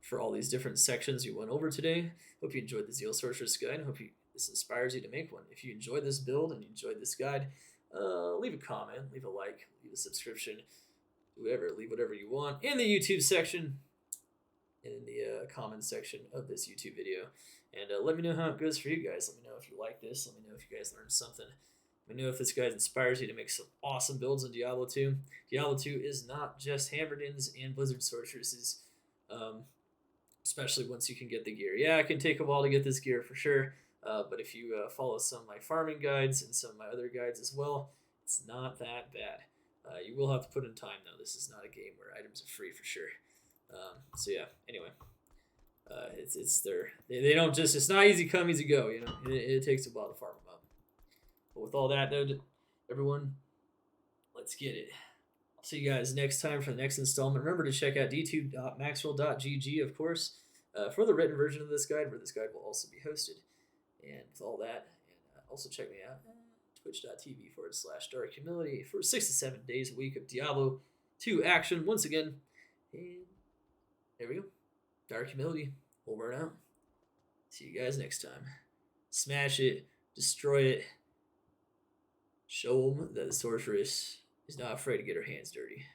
for all these different sections you went over today. Hope you enjoyed the Zeal Sorceress guide. Hope this inspires you to make one. If you enjoyed this build and you enjoyed this guide, leave a comment, leave a like, leave a subscription, leave whatever you want in the YouTube section, and in the comments section of this YouTube video. And let me know how it goes for you guys. Let me know if you like this. Let me know if you guys learned something. Let me know if this guide inspires you to make some awesome builds in Diablo 2. Diablo 2 is not just Hammerdins and Blizzard Sorceresses, especially once you can get the gear. Yeah, it can take a while to get this gear for sure, but if you follow some of my farming guides and some of my other guides as well, it's not that bad. You will have to put in time, though. This is not a game where items are free for sure. So yeah, anyway. They don't just, it's not easy come, easy go, it takes a while to farm them up. But with all that, though, everyone, let's get it. I'll see you guys next time for the next installment. Remember to check out d2.maxroll.gg, of course, for the written version of this guide, where this guide will also be hosted. And with all that, and also check me out twitch.tv/Dark Humility for 6 to 7 days a week of Diablo 2 action once again. And there we go. Dark Humility, over and out. See you guys next time. Smash it, destroy it, show them that the sorceress is not afraid to get her hands dirty.